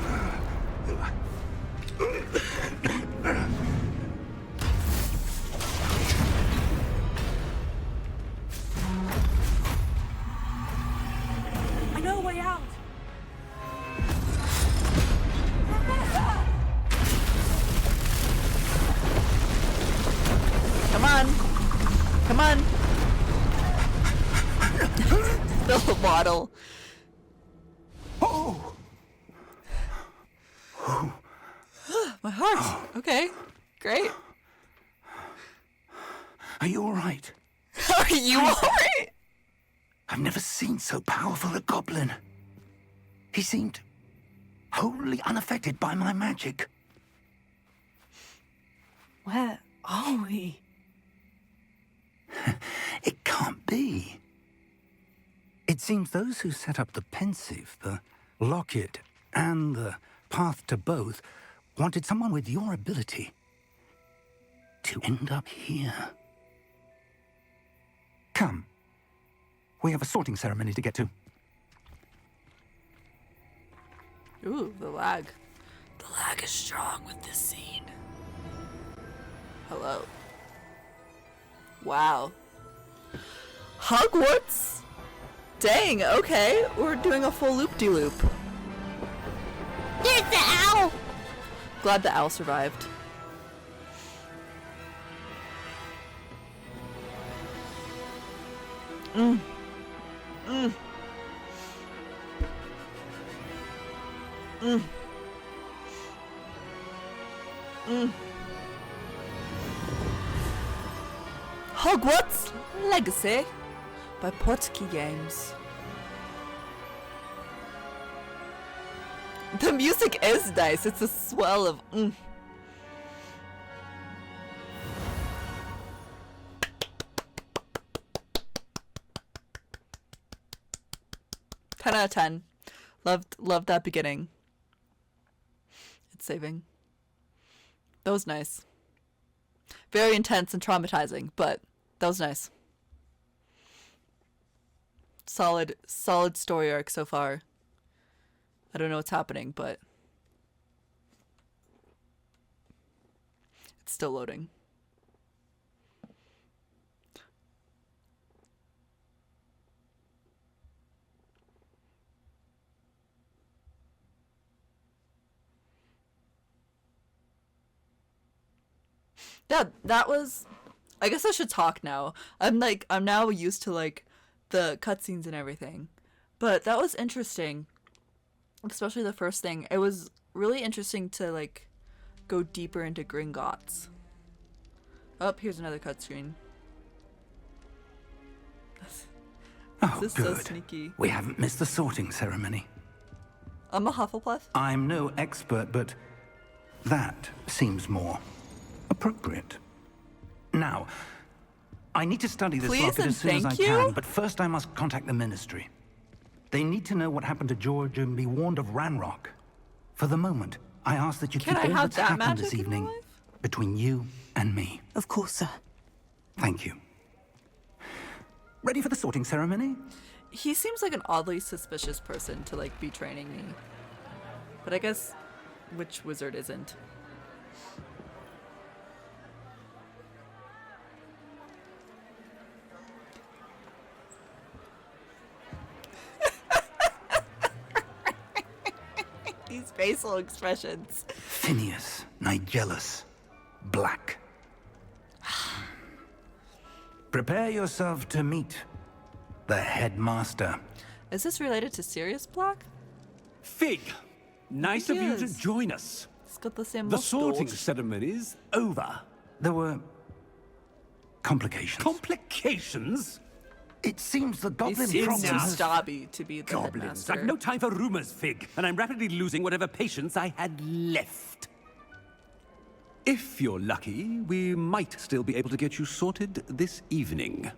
I know a way out. Come on. Come on. The bottle. Oh! My heart. Okay. Great. Are you all right? Are you alright? I've never seen so powerful a goblin. He seemed wholly unaffected by my magic. Where are we? It can't be. It seems those who set up the pensive, the locket, and the path to both wanted someone with your ability to end up here. Come. We have a sorting ceremony to get to. Ooh, the lag. The lag is strong with this scene. Hello. Wow. Hogwarts? Dang, okay. We're doing a full loop-de-loop. There's the owl! Glad the owl survived. Mm. Mm. Mm. Mm. Hogwarts Legacy by Portkey Games. The music is nice. It's a swell of 10 out of 10. Loved that beginning. It's saving. That was nice. Very intense and traumatizing, but that was nice. Solid story arc so far. I don't know what's happening, but it's still loading. Yeah, that was... I guess I should talk now. I'm now used to, like, the cutscenes and everything. But that was interesting. Especially the first thing. It was really interesting to, like, go deeper into Gringotts. Oh, here's another cutscene. Oh, This is good. so sneaky. We haven't missed the sorting ceremony. I'm a Hufflepuff. I'm no expert, but that seems more appropriate. Now, I need to study this Please locket and as soon as I thank you? can, but first I must contact the Ministry. They need to know what happened to George and be warned of Ranrock. For the moment, I ask that you Can keep I all have that's that happened magic this in my evening life? between you and me. Of course, sir. Thank you. Ready for the sorting ceremony? He seems like an oddly suspicious person to, like, be training me. But I guess which wizard isn't? These facial expressions. Phineas, Nigellus, Black. Prepare yourself to meet the headmaster. Is this related to Sirius Black? Fig, nice of you to Yes. join us. It's got the same The mustache. sorting ceremony's over. There were complications. Complications? It seems the He goblin seems problem too has... stabby to be the Goblins. headmaster. I've no time for rumors, Fig, and I'm rapidly losing whatever patience I had left. If you're lucky, we might still be able to get you sorted this evening.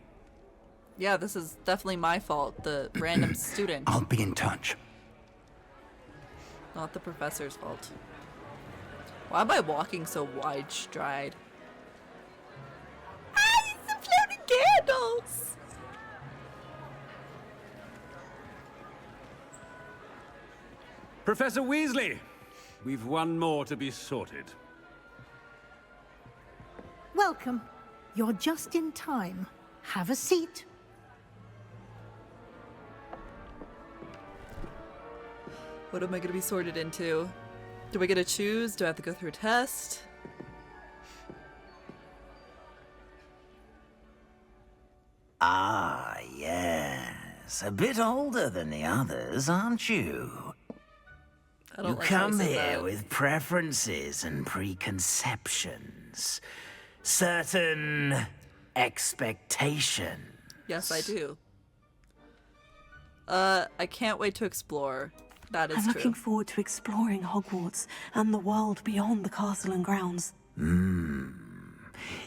Yeah, this is definitely my fault. The random student, I'll be in touch. not the professor's fault. Why am I walking so wide-stride? Ah, it's the floating candles! Professor Weasley, we've one more to be sorted. Welcome. You're just in time. Have a seat. What am I gonna be sorted into? Do I get to choose? Do I have to go through a test? Ah, yes. A bit older than the others, aren't you? I don't You like how he come said here that. with preferences and preconceptions. Certain expectation. Yes, I do. I can't wait to explore. That is I'm true. looking forward to exploring Hogwarts and the world beyond the castle and grounds.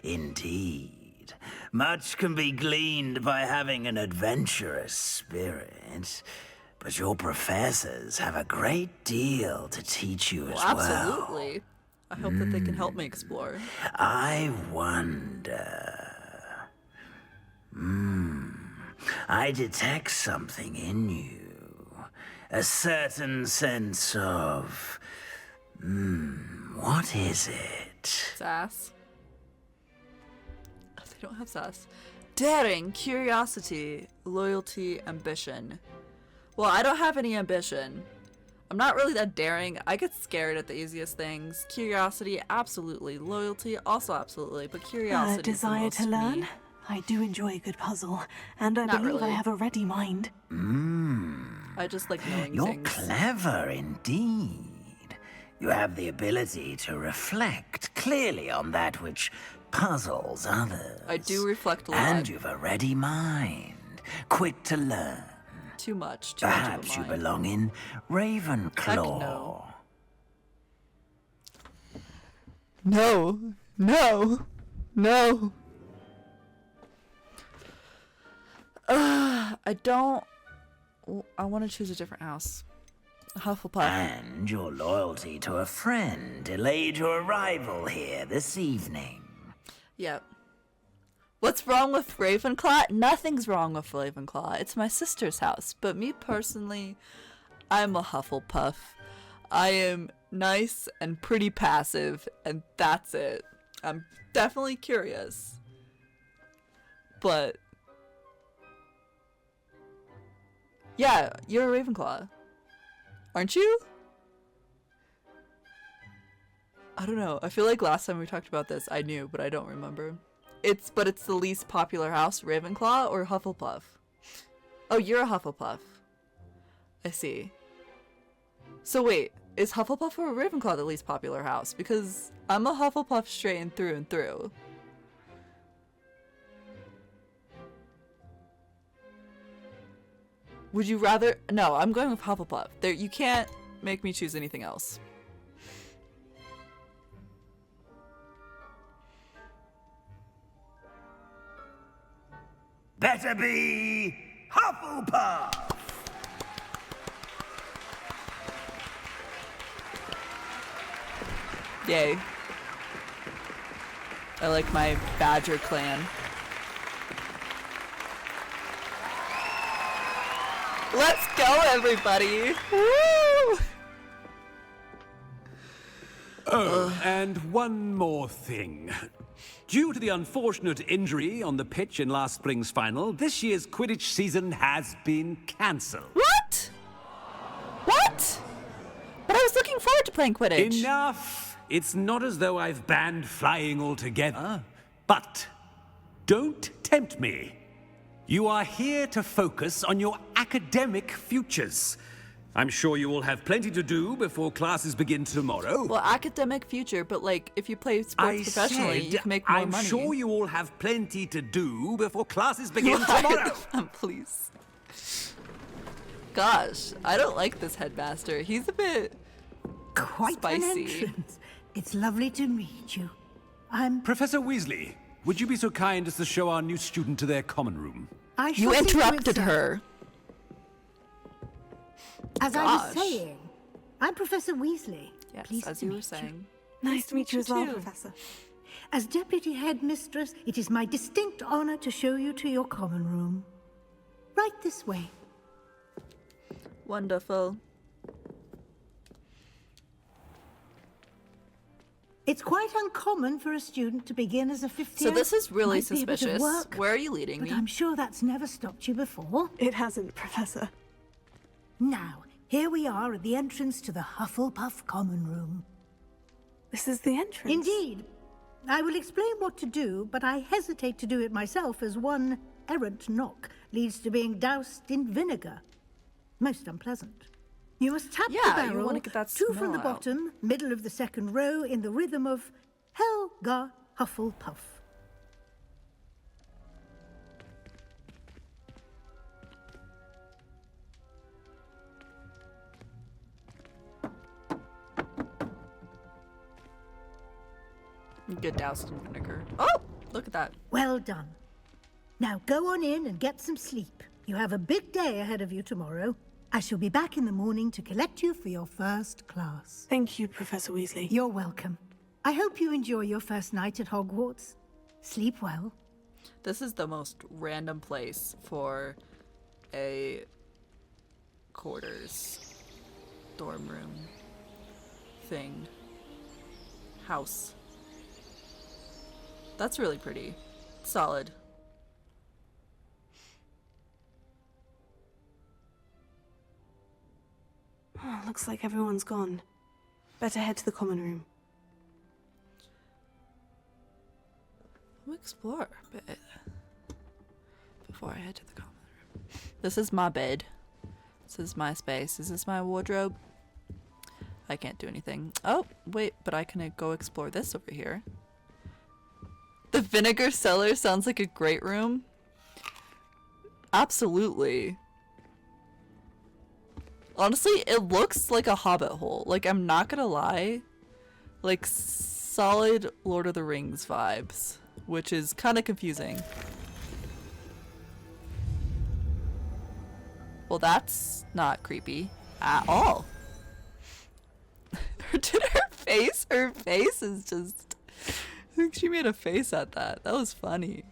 Indeed. Much can be gleaned by having an adventurous spirit, but your professors have a great deal to teach you as well. Absolutely. I hope that they can help me explore. I wonder... I detect something in you. A certain sense of... what is it? Sass. Oh, they don't have sass. Daring, curiosity, loyalty, ambition. Well, I don't have any ambition. I'm not really that daring. I get scared at the easiest things. Curiosity, absolutely. Loyalty, also absolutely. But curiosity. A desire to learn? I do enjoy a good puzzle, and I believe I have a ready mind. I just like knowing You're things. clever indeed. You have the ability to reflect clearly on that which puzzles others. I do reflect a lot. And you've a ready mind, quick to learn. Too much. Perhaps much of a you mind. belong in Ravenclaw. No. No. No. I don't... I want to choose a different house. Hufflepuff. And your loyalty to a friend delayed your arrival here this evening. Yep. What's wrong with Ravenclaw? Nothing's wrong with Ravenclaw. It's my sister's house. But me personally, I'm a Hufflepuff. I am nice and pretty passive, and that's it. I'm definitely curious. But... yeah, you're a Ravenclaw. Aren't you? I don't know. I feel like last time we talked about this, I knew, but I don't remember. It's the least popular house, Ravenclaw or Hufflepuff? Oh, you're a Hufflepuff. I see. So wait, is Hufflepuff or Ravenclaw the least popular house? Because I'm a Hufflepuff straight and through. Would you rather... no, I'm going with Hufflepuff. There, you can't make me choose anything else. Better be Hufflepuff! Yay. I like my Badger clan. Let's go, everybody! Woo! Oh, and one more thing. Due to the unfortunate injury on the pitch in last spring's final, this year's Quidditch season has been cancelled. What? What? But I was looking forward to playing Quidditch. Enough! It's not as though I've banned flying altogether. But don't tempt me. You are here to focus on your academic futures. I'm sure you all have plenty to do before classes begin tomorrow. Well, academic future, but like, if you play sports professionally, you can make more money. I'm sure you all have plenty to do before classes begin tomorrow. Please. Gosh, I don't like this headmaster. He's a bit Quite spicy. an entrance. It's lovely to meet you. Professor Weasley, would you be so kind as to show our new student to their common room? You interrupted her. As I was saying, I'm Professor Weasley. Yes, Pleased as to you were meet saying. Nice to meet you as well, too. Professor. As Deputy Headmistress, it is my distinct honor to show you to your common room. Right this way. Wonderful. It's quite uncommon for a student to begin as a fifth year. So this is really Might be a bit of suspicious. work, Where are you leading but me? I'm sure that's never stopped you before. It hasn't, Professor. Now, here we are at the entrance to the Hufflepuff Common Room. This is the entrance? Indeed. I will explain what to do, but I hesitate to do it myself as one errant knock leads to being doused in vinegar. Most unpleasant. You must tap the Yeah, barrel, you want to get that two from the smell out. bottom, middle of the second row, in the rhythm of Helga Hufflepuff. Get doused in vinegar. Oh, look at that. Well done. Now go on in and get some sleep. You have a big day ahead of you tomorrow. I shall be back in the morning to collect you for your first class. Thank you, Professor Weasley. You're welcome. I hope you enjoy your first night at Hogwarts. Sleep well. This is the most random place for a quarters, dorm room thing, house. That's really pretty. Solid. Oh, looks like everyone's gone. Better head to the common room. We'll explore a bit before I head to the common room. This is my bed. This is my space. Is this my wardrobe? I can't do anything. Oh, wait, but I can go explore this over here. The vinegar cellar sounds like a great room. Absolutely. Honestly, it looks like a hobbit hole. Like, I'm not gonna lie. Like, solid Lord of the Rings vibes. Which is kind of confusing. Well, that's not creepy at all. Did her face is just... I think she made a face at that. That was funny.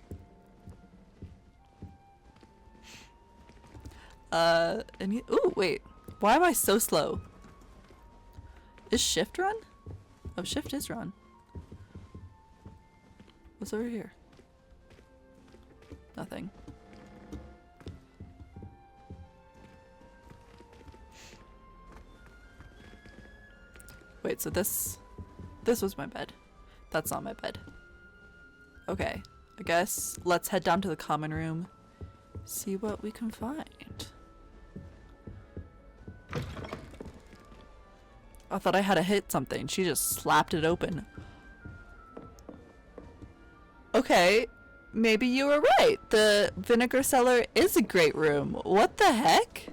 Ooh, wait. Why am I so slow? Is shift run? Oh, shift is run. What's over here? Nothing. Wait, so this was my bed. That's not my bed. Okay, I guess let's head down to the common room, see what we can find. I thought I had to hit something. She just slapped it open. Okay, maybe you were right. The vinegar cellar is a great room. What the heck?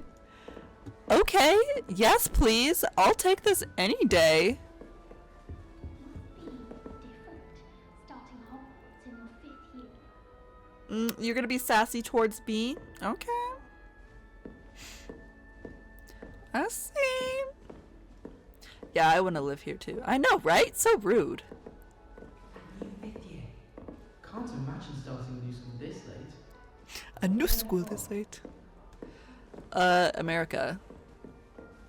Okay, yes please. I'll take this any day. You're gonna be sassy towards me? Okay. I see. Yeah, I want to live here too. I know, right? So rude. Can't imagine starting a new school this late. A new school this late? America.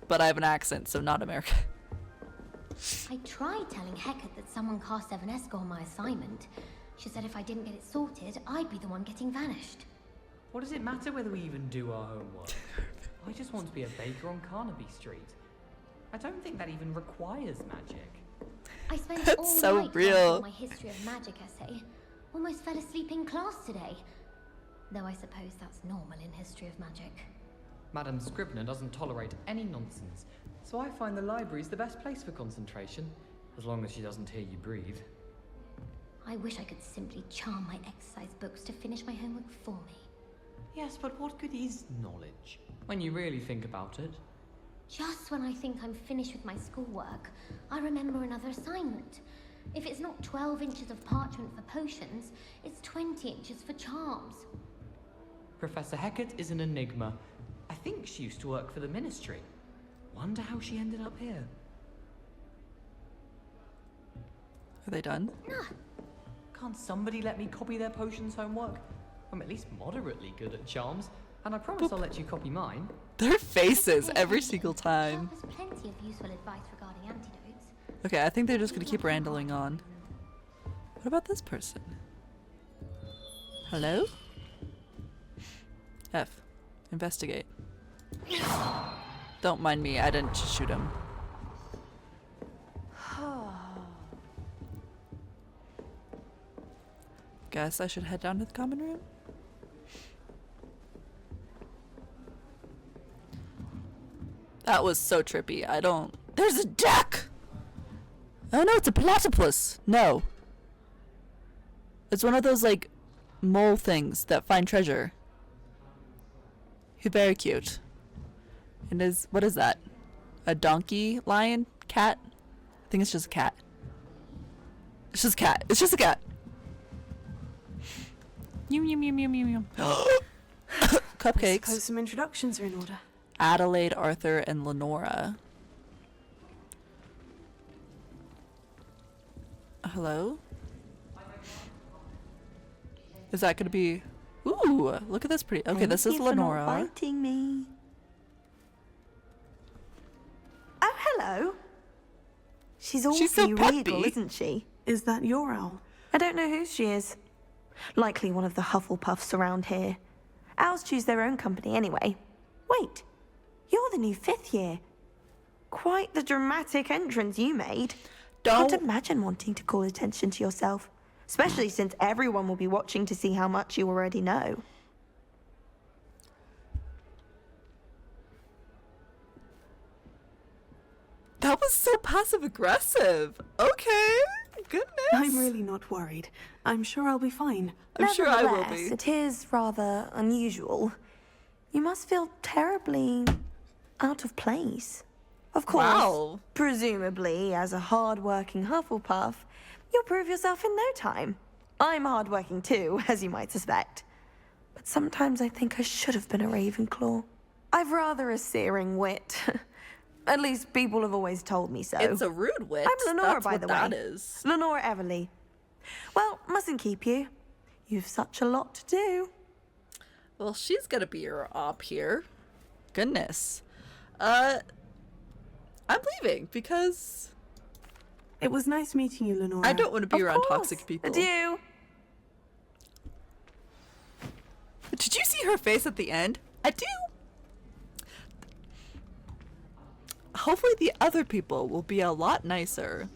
But I have an accent, so not America. I tried telling Hecate that someone cast Evanesco on my assignment. She said if I didn't get it sorted, I'd be the one getting vanished. What does it matter whether we even do our homework? I just want to be a baker on Carnaby Street. I don't think that even requires magic. I spent That's all so night real. working on my history of magic essay. Almost fell asleep in class today. Though I suppose that's normal in history of magic. Madam Scribner doesn't tolerate any nonsense, so I find the library's the best place for concentration, as long as she doesn't hear you breathe. I wish I could simply charm my exercise books to finish my homework for me. Yes, but what good is knowledge, when you really think about it? Just when I think I'm finished with my schoolwork, I remember another assignment. If it's not 12 inches of parchment for potions, it's 20 inches for charms. Professor Hecate is an enigma. I think she used to work for the Ministry. Wonder how she ended up here. Are they done? Can't somebody let me copy their potions homework? I'm at least moderately good at charms, and I promise I'll let you copy mine. Their faces every single time. There's plenty of useful advice regarding antidotes. Okay, I think they're just gonna keep rambling on. What about this person? Hello? F. Investigate. Don't mind me, I didn't just shoot him. Guess I should head down to the common room? That was so trippy. I don't... There's a duck! Oh no, it's a platypus! No. It's one of those, like, mole things that find treasure. He's very cute. And what is that? A donkey, lion, cat? I think it's just a cat. It's just a cat. It's just a cat. Yum, yum, yum, yum, yum, yum. Cupcakes. I suppose some introductions are in order. Adelaide, Arthur, and Lenora. Hello? Is that gonna be... Ooh, look at this pretty... Okay, this is Lenora. Thank you for not biting me. Oh, hello. She's awfully so peppy. regal, isn't she? Is that your owl? I don't know who she is. Likely one of the Hufflepuffs around here. Owls choose their own company anyway. Wait, you're the new 5th year. Quite the dramatic entrance you made. Can't imagine wanting to call attention to yourself, especially since everyone will be watching to see how much you already know. That was so passive-aggressive. Okay, goodness. I'm really not worried. I'm sure I'll be fine. I'm sure I will be. It is rather unusual. You must feel terribly out of place. Of course, Wow. presumably, as a hard-working Hufflepuff, you'll prove yourself in no time. I'm hard-working too, as you might suspect. But sometimes I think I should have been a Ravenclaw. I've rather a searing wit. At least people have always told me so. It's a rude wit. I'm Lenora, That's by what the that way. is. Lenora Everly. Well, mustn't keep you. You've such a lot to do. Well, she's gonna be your op here. Goodness. I'm leaving because it was nice meeting you, Lenora. I don't want to be around toxic people. Adieu. Did you see her face at the end? I do. Hopefully the other people will be a lot nicer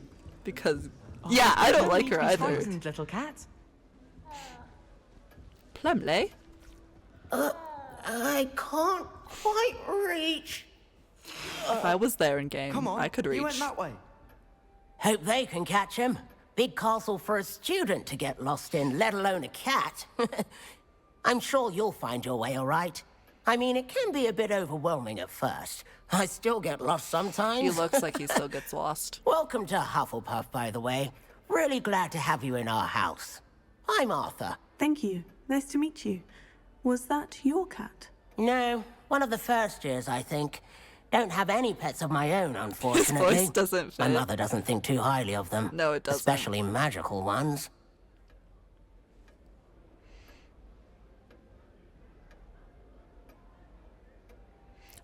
because yeah, I don't like her either. Little cat. Plumley. I can't quite reach. If I was there in game, Come on, I could reach. You went that way. Hope they can catch him. Big castle for a student to get lost in, let alone a cat. I'm sure you'll find your way all right. I mean, it can be a bit overwhelming at first. I still get lost sometimes. He looks like he still gets lost. Welcome to Hufflepuff, by the way. Really glad to have you in our house. I'm Arthur. Thank you. Nice to meet you. Was that your cat? No, one of the first years, I think. Don't have any pets of my own, unfortunately. His voice doesn't fit. My mother doesn't think too highly of them. No, it doesn't. Especially magical ones.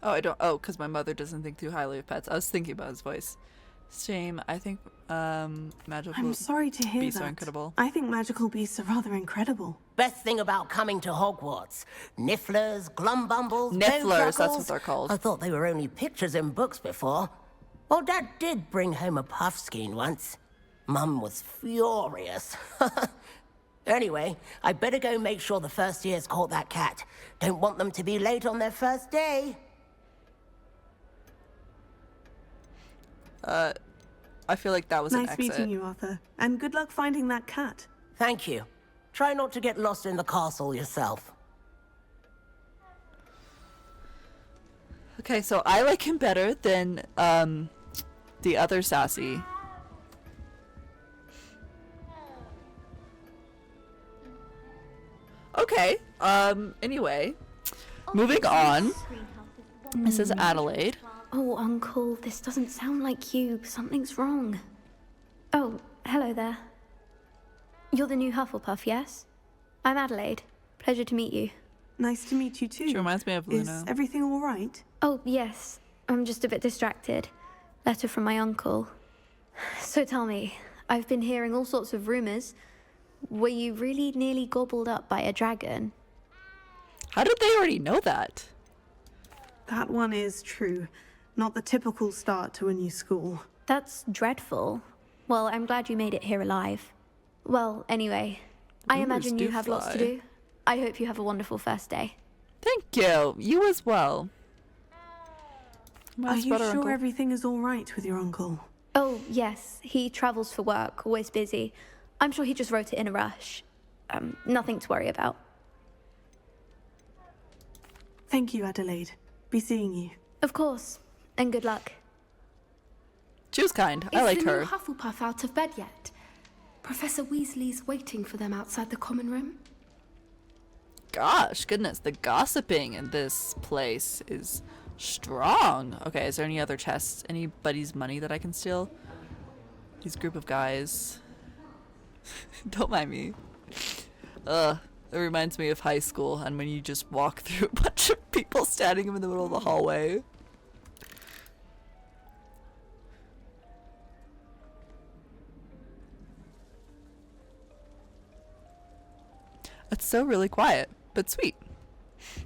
Oh, I don't. Oh, because my mother doesn't think too highly of pets. I was thinking about his voice. Shame. I think magical. I'm sorry to hear beasts that. are incredible. I think magical beasts are rather incredible. Best thing about coming to Hogwarts. Nifflers, Glumbumbles, Nifflers, that's what Bowtruckles. they're called. I thought they were only pictures in books before. Well, Dad did bring home a puffskein once. Mum was furious. Anyway, I better go make sure the first years caught that cat. Don't want them to be late on their first day. I feel like that was an Nice exit. meeting you, Arthur. And good luck finding that cat. Thank you. Try not to get lost in the castle yourself. Okay, so I like him better than the other Sassy. Okay. Anyway, moving on. Mrs. Adelaide. Oh, Uncle, this doesn't sound like you. Something's wrong. Oh, hello there. You're the new Hufflepuff, yes? I'm Adelaide. Pleasure to meet you. Nice to meet you too. She reminds me of Luna. Is everything all right? Oh, yes. I'm just a bit distracted. Letter from my uncle. So tell me, I've been hearing all sorts of rumors. Were you really nearly gobbled up by a dragon? How did they already know that? That one is true. Not the typical start to a new school. That's dreadful. Well, I'm glad you made it here alive. Well, anyway, I Rumors imagine you do have lots to fly. do. I hope you have a wonderful first day. Thank you. You as well. Are you sure everything is all right with your uncle? Oh, yes. He travels for work, always busy. I'm sure he just wrote it in a rush. Nothing to worry about. Thank you, Adelaide. Be seeing you. Of course. And good luck. She was kind. I like her. Is the new Hufflepuff out of bed yet? Professor Weasley's waiting for them outside the common room. Gosh, goodness, the gossiping in this place is strong. Okay, is there any other chests? Anybody's money that I can steal? These group of guys. Don't mind me. It reminds me of high school and when you just walk through a bunch of people standing in the middle of the hallway. It's so really quiet, but sweet.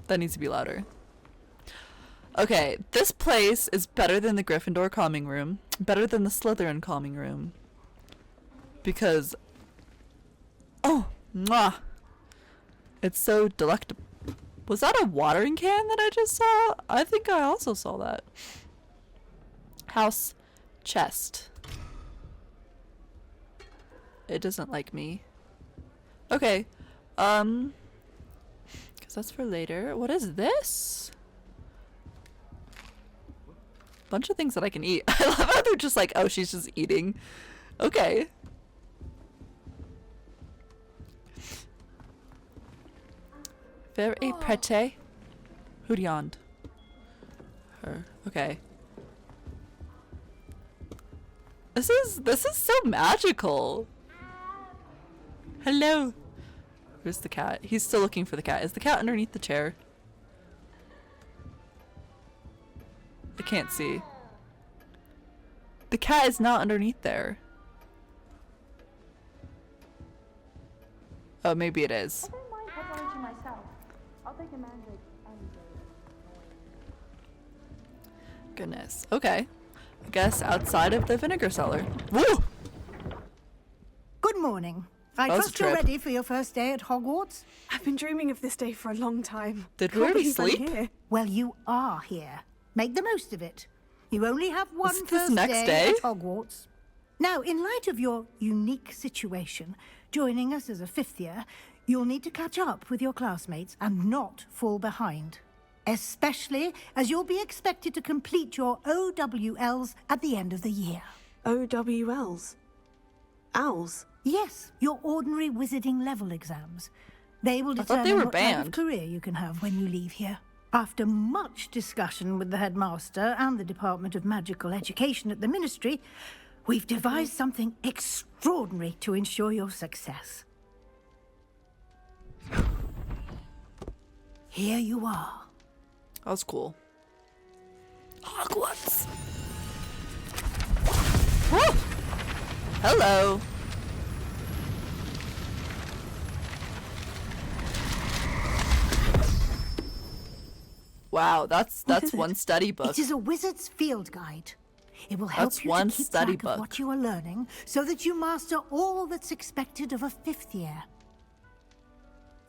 That needs to be louder. Okay, this place is better than the Gryffindor calming room, better than the Slytherin calming room. Because, oh, mwah. It's so delectable. Was that a watering can that I just saw? I think I also saw that. House chest. It doesn't like me. Okay. Because that's for later. What is this? Bunch of things that I can eat. I love how they're just like, oh, she's just eating. Okay. Very pretty. Who yawned? Her. Okay. This is so magical. Hello. Where's the cat? He's still looking for the cat. Is the cat underneath the chair? I can't see. The cat is not underneath there. Oh, maybe it is. Goodness. Okay. I guess outside of the vinegar cellar. Woo! Good morning. I trust you're ready for your first day at Hogwarts. I've been dreaming of this day for a long time. Did we already sleep? Well, you are here. Make the most of it. You only have one this first next day day at Hogwarts. Now, in light of your unique situation, joining us as a fifth year, you'll need to catch up with your classmates and not fall behind. Especially as you'll be expected to complete your OWLs at the end of the year. OWLs? Owls? Yes, your ordinary wizarding level exams. They will I thought they determine were what type of banned. career you can have when you leave here. After much discussion with the headmaster and the Department of Magical Education at the Ministry, we've devised something extraordinary to ensure your success. Here you are. That was cool. Hogwarts. Woo! Hello. Wow, that's one study book. It is a wizard's field guide. It will help That's you one to keep study track of book. what you are learning so that you master all that's expected of a fifth year.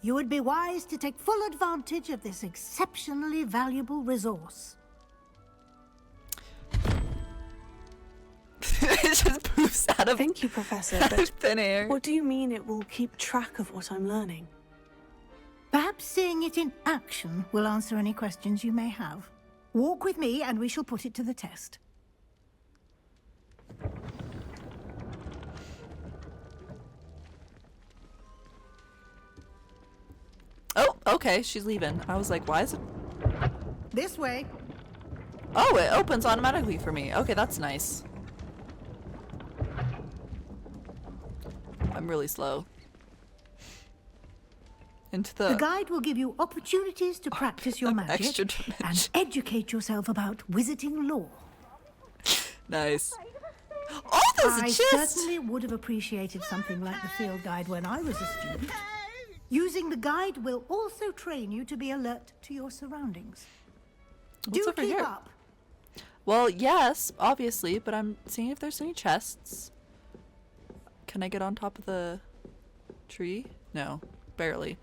You would be wise to take full advantage of this exceptionally valuable resource. It just poofs out of Thank you, Professor. out But of thin air. what do you mean it will keep track of what I'm learning? Perhaps seeing it in action will answer any questions you may have. Walk with me and we shall put it to the test. Oh, okay, she's leaving. I was like, why is it? This way. Oh, it opens automatically for me. Okay, that's nice. I'm really slow. Into The guide will give you opportunities to practice your magic extra and educate yourself about wizarding lore. Nice. Oh, there's a I chest! certainly would have appreciated something like the field guide when I was a student. Using the guide will also train you to be alert to your surroundings. What's Do over keep here? up. Well, yes, obviously, but I'm seeing if there's any chests. Can I get on top of the tree? No, barely.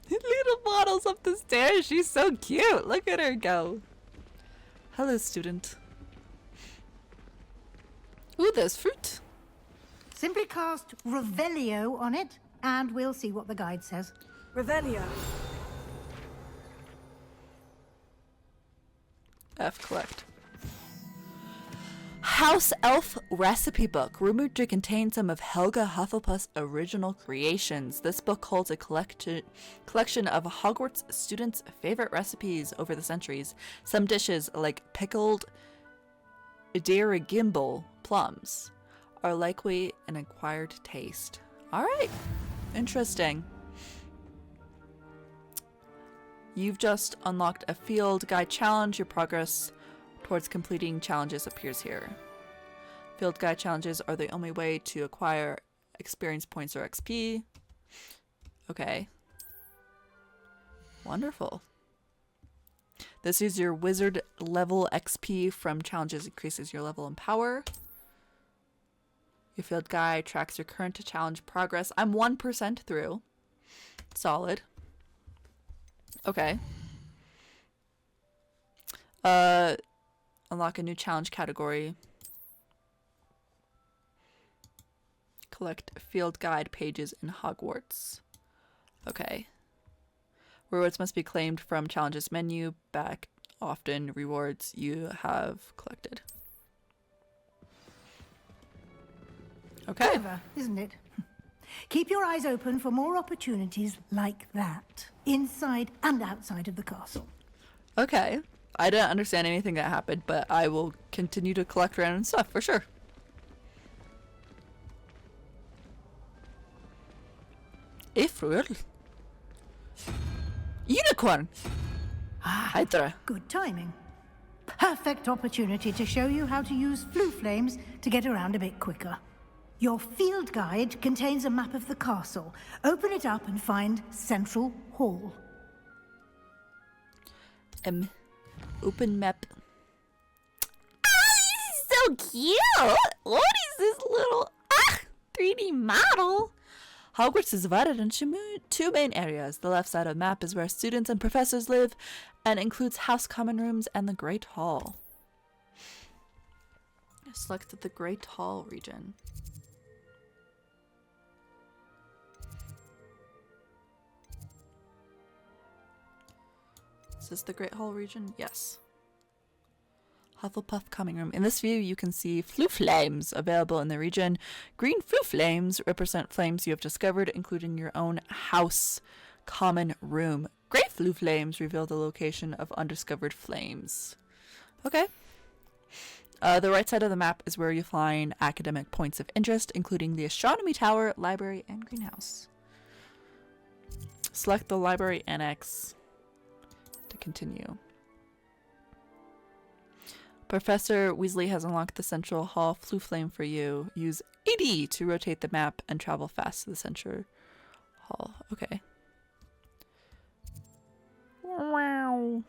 Little models up the stairs. She's so cute. Look at her go. Hello, student. Ooh, there's fruit. Simply cast Revelio on it, and we'll see what the guide says. Revelio. F collect. House Elf Recipe Book, rumored to contain some of Helga Hufflepuff's original creations. This book holds a collection of Hogwarts students' favorite recipes over the centuries. Some dishes, like pickled dirigible plums, are likely an acquired taste. Alright, interesting. You've just unlocked a field guide challenge. Your progress towards completing challenges appears here. Field guide challenges are the only way to acquire experience points or XP. Okay. Wonderful. This is your wizard level XP from challenges, increases your level and power. Your field guide tracks your current challenge progress. I'm 1% through. Solid. Okay. Unlock a new challenge category. Collect field guide pages in Hogwarts. Okay. Rewards must be claimed from challenges menu. Back often rewards you have collected. Okay. Clever, isn't it? Keep your eyes open for more opportunities like that, inside and outside of the castle. Okay. I didn't understand anything that happened, but I will continue to collect random stuff for sure. Ifril. Unicorn! Hydra. Good timing. Perfect opportunity to show you how to use flue flames to get around a bit quicker. Your field guide contains a map of the castle. Open it up and find Central Hall. Open map. So cute! What is this little 3D model? Hogwarts is divided into two main areas. The left side of the map is where students and professors live and includes house common rooms and the Great Hall. Select the Great Hall region. Is this the Great Hall region? Yes. Hufflepuff Common Room. In this view, you can see flue flames available in the region. Green flue flames represent flames you have discovered, including your own house common room. Gray flue flames reveal the location of undiscovered flames. Okay. The right side of the map is where you find academic points of interest, including the Astronomy Tower, Library, and Greenhouse. Select the Library Annex to continue. Professor Weasley has unlocked the Central Hall flue flame for you. Use AD to rotate the map and travel fast to the Central Hall. Okay. Wow.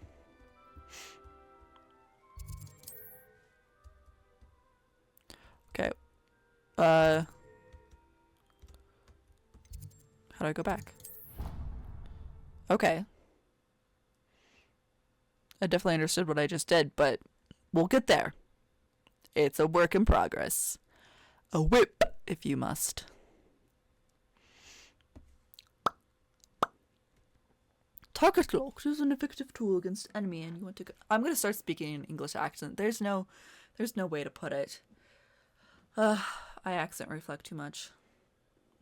Okay. How do I go back? Okay. I definitely understood what I just did, but we'll get there. It's a work in progress. A whip, if you must. Target lock is an effective tool against enemy, and you want to go. I'm gonna start speaking in English accent. There's no way to put it. I accent reflect too much.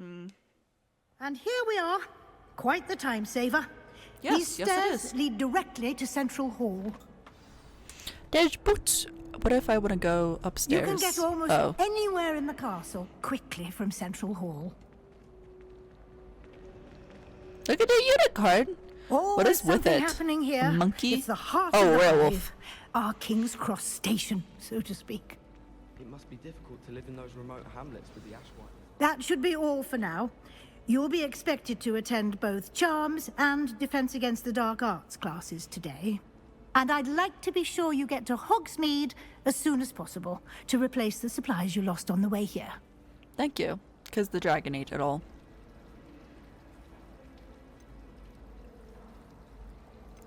And here we are. Quite the time saver. Yes, These yes, stairs it is. lead directly to Central Hall. There's boots. What if I want to go upstairs? You can get almost anywhere in the castle quickly from Central Hall. Look at the unicorn. What is with it? Happening here. Monkey? It's the heart Oh, of the werewolf. hive. Our King's Cross station, so to speak. It must be difficult to live in those remote hamlets with the Ashwine. That should be all for now. You'll be expected to attend both Charms and Defense Against the Dark Arts classes today. And I'd like to be sure you get to Hogsmeade as soon as possible to replace the supplies you lost on the way here. Thank you, because the dragon ate it all.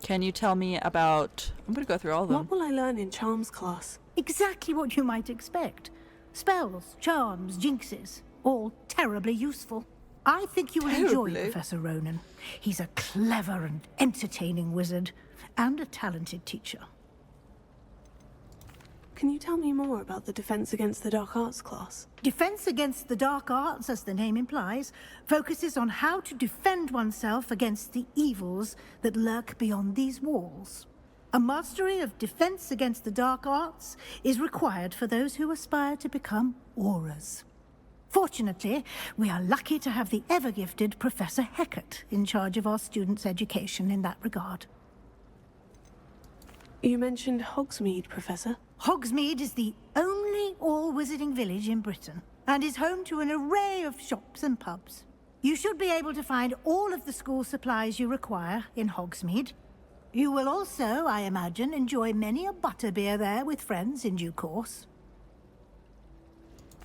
Can you tell me about... I'm going to go through all of them. What will I learn in Charms class? Exactly what you might expect. Spells, charms, jinxes, all terribly useful. I think you will enjoy Professor Ronan. He's a clever and entertaining wizard, and a talented teacher. Can you tell me more about the Defense Against the Dark Arts class? Defense Against the Dark Arts, as the name implies, focuses on how to defend oneself against the evils that lurk beyond these walls. A mastery of Defense Against the Dark Arts is required for those who aspire to become auras. Fortunately, we are lucky to have the ever-gifted Professor Heckert in charge of our students' education in that regard. You mentioned Hogsmeade, Professor. Hogsmeade is the only all-wizarding village in Britain, and is home to an array of shops and pubs. You should be able to find all of the school supplies you require in Hogsmeade. You will also, I imagine, enjoy many a butterbeer there with friends in due course.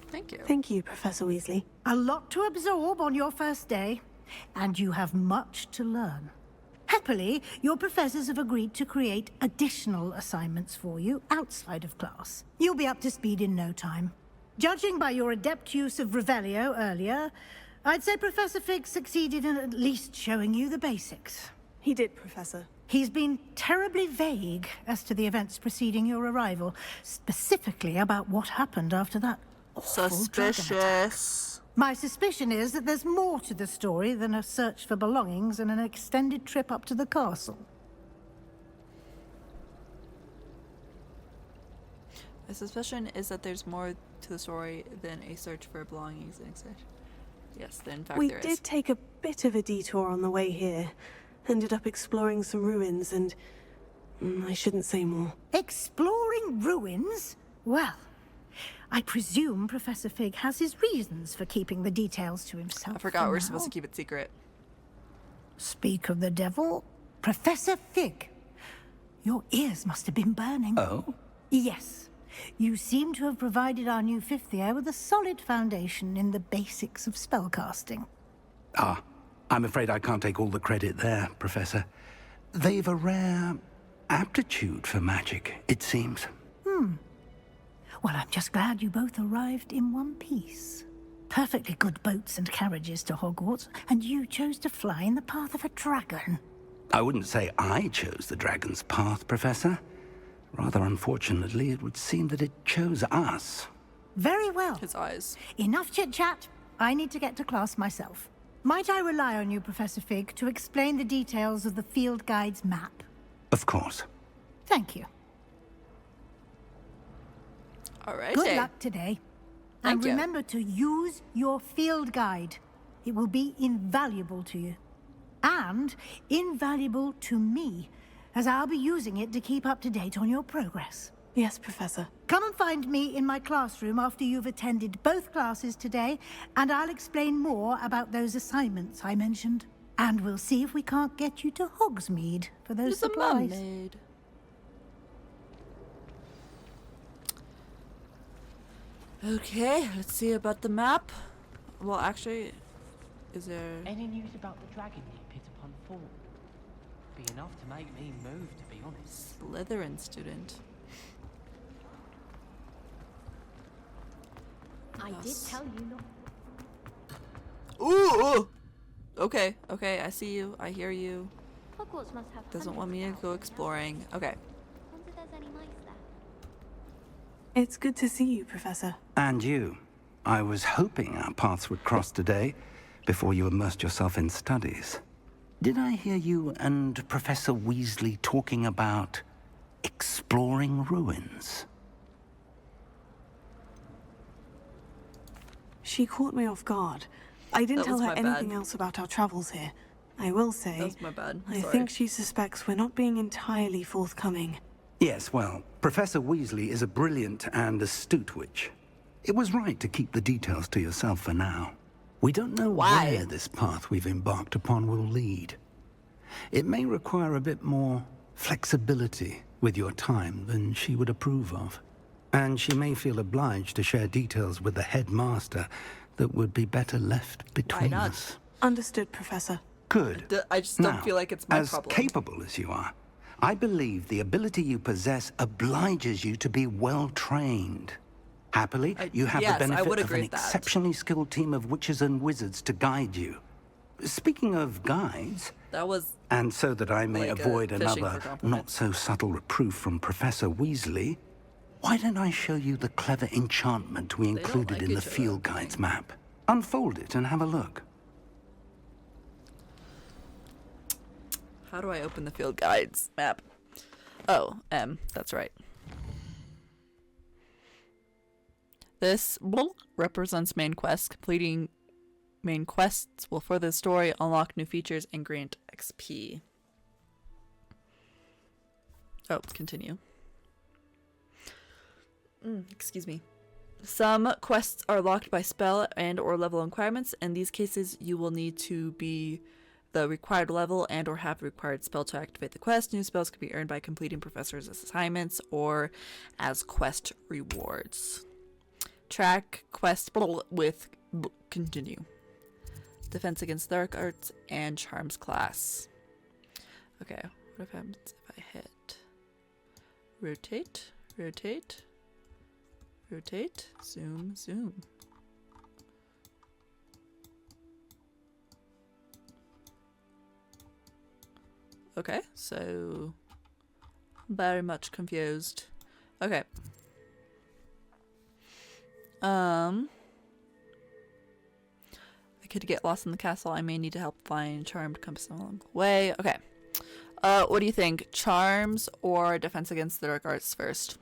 Thank you. Thank you, Professor Weasley. A lot to absorb on your first day, and you have much to learn. Happily, your professors have agreed to create additional assignments for you outside of class. You'll be up to speed in no time. Judging by your adept use of Revelio earlier, I'd say Professor Fig succeeded in at least showing you the basics. He did, Professor. He's been terribly vague as to the events preceding your arrival, specifically about what happened after that awful dragon attack. My suspicion is that there's more to the story than a search for belongings and an extended trip up to the castle. My suspicion is that there's more to the story than a search for belongings and etc. Yes, in fact We there is. did take a bit of a detour on the way here. Ended up exploring some ruins and... I shouldn't say more. Exploring ruins? Well, I presume Professor Fig has his reasons for keeping the details to himself. I forgot we're now. supposed to keep it secret. Speak of the devil, Professor Fig. Your ears must have been burning. Oh? Yes. You seem to have provided our new fifth year with a solid foundation in the basics of spellcasting. Ah, I'm afraid I can't take all the credit there, Professor. They've a rare aptitude for magic, it seems. Well, I'm just glad you both arrived in one piece. Perfectly good boats and carriages to Hogwarts, and you chose to fly in the path of a dragon. I wouldn't say I chose the dragon's path, Professor. Rather unfortunately, it would seem that it chose us. Very well. His eyes. Enough chit-chat. I need to get to class myself. Might I rely on you, Professor Fig, to explain the details of the field guide's map? Of course. Thank you. All right. Good luck today. Thank and you. remember to use your field guide. It will be invaluable to you. And invaluable to me, as I'll be using it to keep up to date on your progress. Yes, Professor. Come and find me in my classroom after you've attended both classes today, and I'll explain more about those assignments I mentioned. And we'll see if we can't get you to Hogsmeade for those There's a supplies. mermaid. Okay, let's see about the map. Well, actually, is there... Any news about the dragon near Pitterpon Fort? Be enough to make me move, to be honest. Slytherin student. I did tell you not. Ooh! Okay, okay, I see you. I hear you. Hogwarts must have Doesn't want me to go exploring. Okay. Wonder if there's any mice there. It's good to see you, Professor. And you. I was hoping our paths would cross today, before you immersed yourself in studies. Did I hear you and Professor Weasley talking about exploring ruins? She caught me off guard. I didn't That tell was her my anything bad. else about our travels here. I will say, That was my bad. I Sorry. think she suspects we're not being entirely forthcoming. Yes, well, Professor Weasley is a brilliant and astute witch. It was right to keep the details to yourself for now. We don't know where this path we've embarked upon will lead. It may require a bit more flexibility with your time than she would approve of. And she may feel obliged to share details with the headmaster that would be better left between us. Understood, Professor. Good. I just don't Now, feel like it's my as problem. capable as you are, I believe the ability you possess obliges you to be well-trained. Happily, you have yes, the I benefit would of agree an with that. exceptionally skilled team of witches and wizards to guide you. Speaking of guides, That was... and so that I may like a avoid fishing for another compliment. not-so-subtle reproof from Professor Weasley, Why don't I show you the clever enchantment we included like in the each other. field guide's map? Unfold it and have a look. How do I open the field guides map? Oh, M. That's right. This represents main quests. Completing main quests will further the story, unlock new features, and grant XP. Oh, continue. Excuse me. Some quests are locked by spell and or level requirements. In these cases, you will need to be the required level and or have the required spell to activate the quest. New spells can be earned by completing professors' assignments or as quest rewards. Track quest with continue. Defense against dark arts and charms class. Okay, what happens if I hit rotate, rotate, rotate, zoom, zoom? Okay, so very much confused. Okay. I could get lost in the castle. I may need to help find charmed compass along the way. Okay. What do you think? Charms or defense against the dark arts first?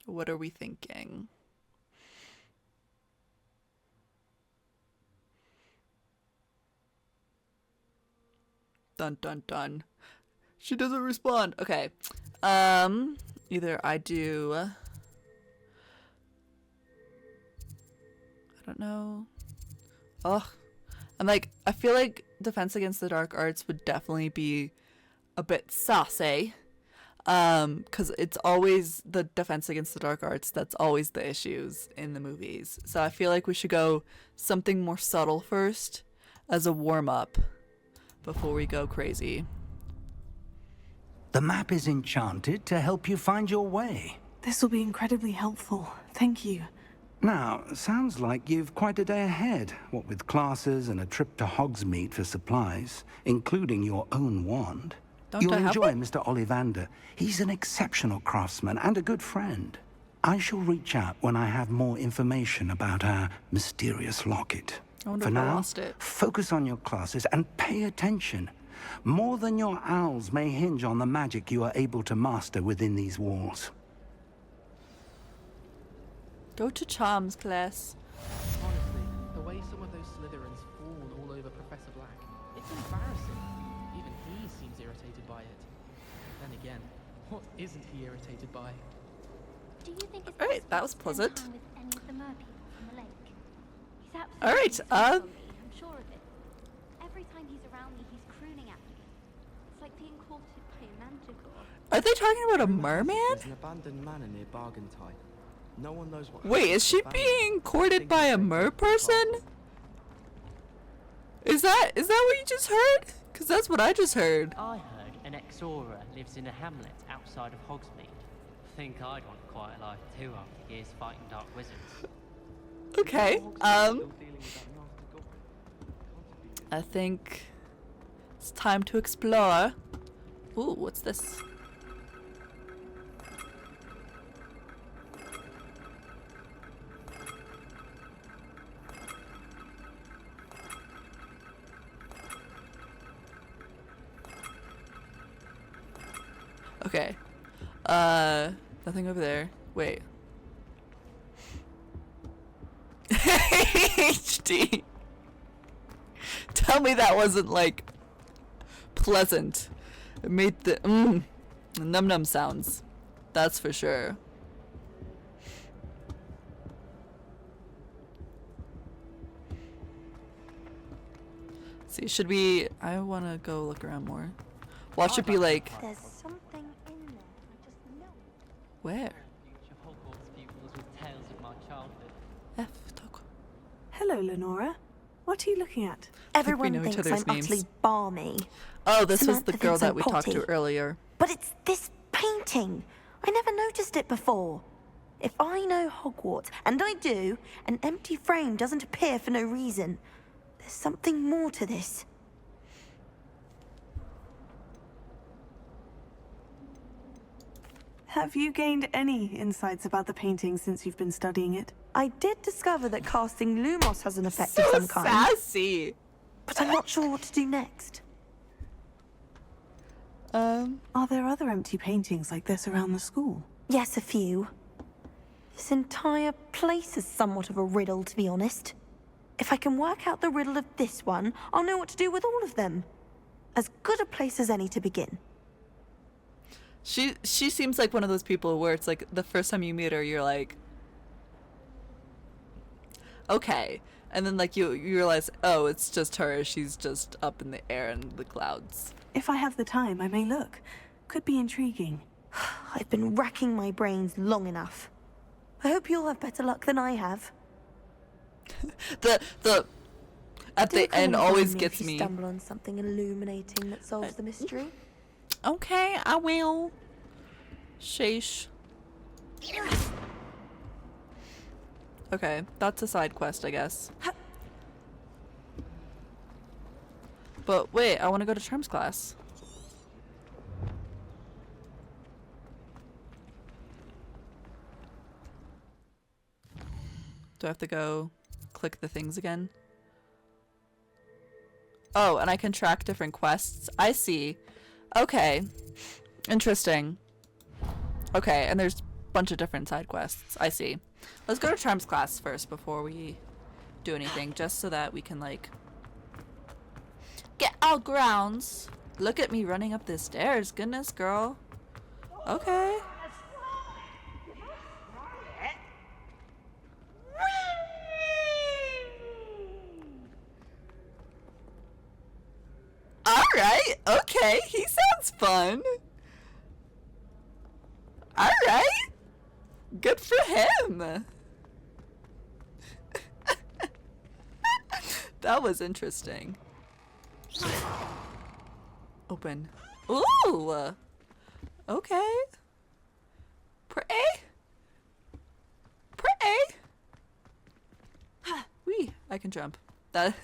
What are we thinking? Dun dun dun. She doesn't respond. Okay. Either I do. I don't know. Ugh. I feel like defense against the dark arts would definitely be a bit saucy. Because it's always the defense against the dark arts that's always the issues in the movies. So I feel like we should go something more subtle first as a warm-up before we go crazy. The map is enchanted to help you find your way. This will be incredibly helpful. Thank you. Now, sounds like you've quite a day ahead, what with classes and a trip to Hogsmeade for supplies, including your own wand. You'll enjoy Mr. Ollivander. He's an exceptional craftsman and a good friend. I shall reach out when I have more information about our mysterious locket. For now, focus on your classes and pay attention. More than your owls may hinge on the magic you are able to master within these walls. Go to charms class. Honestly, the way some of those Slytherins fawn all over Professor Black, it's embarrassing. Even he seems irritated by it. Then again, what isn't he irritated by? Do you think it's Alright, that was pleasant. with any of the merpeople from the lake? He's absolutely Alright, I'm sure of it. Every time he's around me, he's crooning at me. It's like being courted by a manticore. Are they talking about a merman? There's an abandoned manor near Bargentine. No one knows what. Wait, is she being courted by a mer person? Is that what you just heard? Because that's what I just heard. I heard an ex-Aura lives in a hamlet outside of Hogsmeade. Think I'd want quite a life too after years fighting dark wizards. Okay, I think it's time to explore. Ooh, what's this? Okay. Nothing over there. Wait. HD. Tell me that wasn't like pleasant. It made the num num sounds. That's for sure. See, should we? I want to go look around more. Watch it be like. There's something in there. I just know. Where? Hogwarts pupils with tales of my childhood. Hello, Lenora. What are you looking at? Everyone know each thinks other's I'm names. utterly balmy. Oh, this was Samantha the girl thinks I'm that we talked to potty. earlier. But it's this painting. I never noticed it before. If I know Hogwarts, and I do, an empty frame doesn't appear for no reason. There's something more to this. Have you gained any insights about the painting since you've been studying it? I did discover that casting Lumos has an effect of So some kind. sassy. But I'm not sure what to do next. Are there other empty paintings like this around the school? Yes, a few. This entire place is somewhat of a riddle, to be honest. If I can work out the riddle of this one, I'll know what to do with all of them. As good a place as any to begin. She seems like one of those people where it's like the first time you meet her, you're like, okay, and then like you realize, oh, it's just her. She's just up in the air in the clouds. If I have the time, I may look. Could be intriguing. I've been racking my brains long enough. I hope you'll have better luck than I have. the at the end always gets if you me. Stumble on something illuminating that solves the mystery. Okay, I will. Sheesh. Okay, that's a side quest, I guess. But wait, I want to go to Charms class. Do I have to go click the things again? Oh, and I can track different quests. I see. Okay. Interesting. Okay, and there's a bunch of different side quests. I see. Let's go to Charms class first before we do anything, just so that we can, like, get our grounds. Look at me running up the stairs. Goodness, girl. Okay. Alright, okay, he sounds fun. Alright. Good for him. That was interesting. Open. Ooh. Okay. Pretty. Pretty. Wee. I can jump. That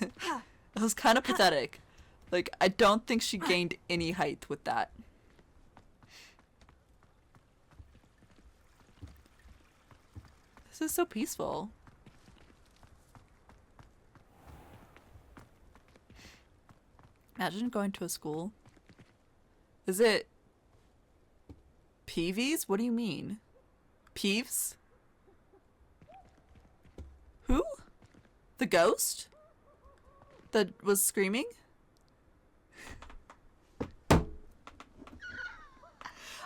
was kind of pathetic. Like, I don't think she gained any height with that. This is so peaceful. Imagine going to a school. Is it Peevees? What do you mean? Peeves? Who? The ghost? That was screaming?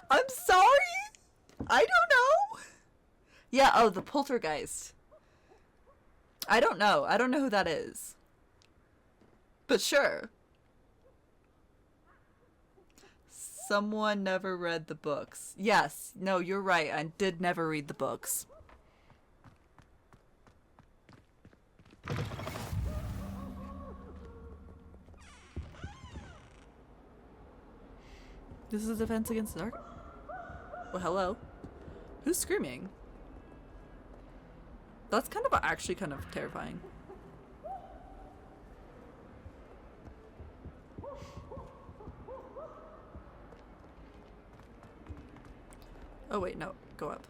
I'm sorry? I don't know. Yeah, oh, the poltergeist. I don't know. I don't know who that is. But sure. Someone never read the books. Yes. No, you're right. I did never read the books. This is Defense Against the Dark. Well, hello. Who's screaming? That's kind of actually kind of terrifying. Oh wait, no. Go up.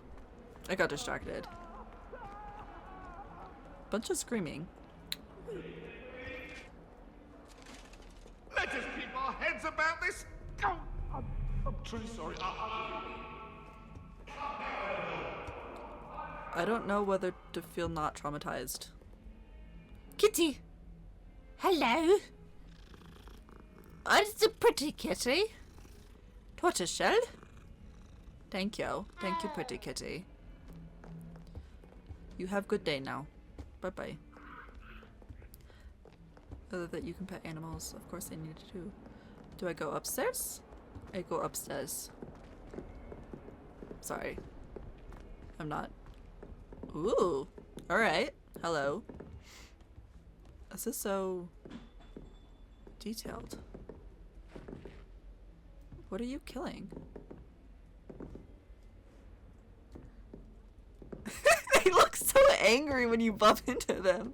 I got distracted. Bunch of screaming. Let us keep our heads about this. Oh, I'm truly sorry. I don't know whether to feel not traumatized. Kitty. Hello. It's a pretty kitty. Tortoiseshell? Thank you. Thank you, pretty kitty. You have good day now. Bye-bye. Other that you can pet animals. Of course they need to. Do I go upstairs? I go upstairs. Sorry. I'm not. Ooh. Alright. Hello. This is so detailed. What are you killing? They look so angry when you bump into them.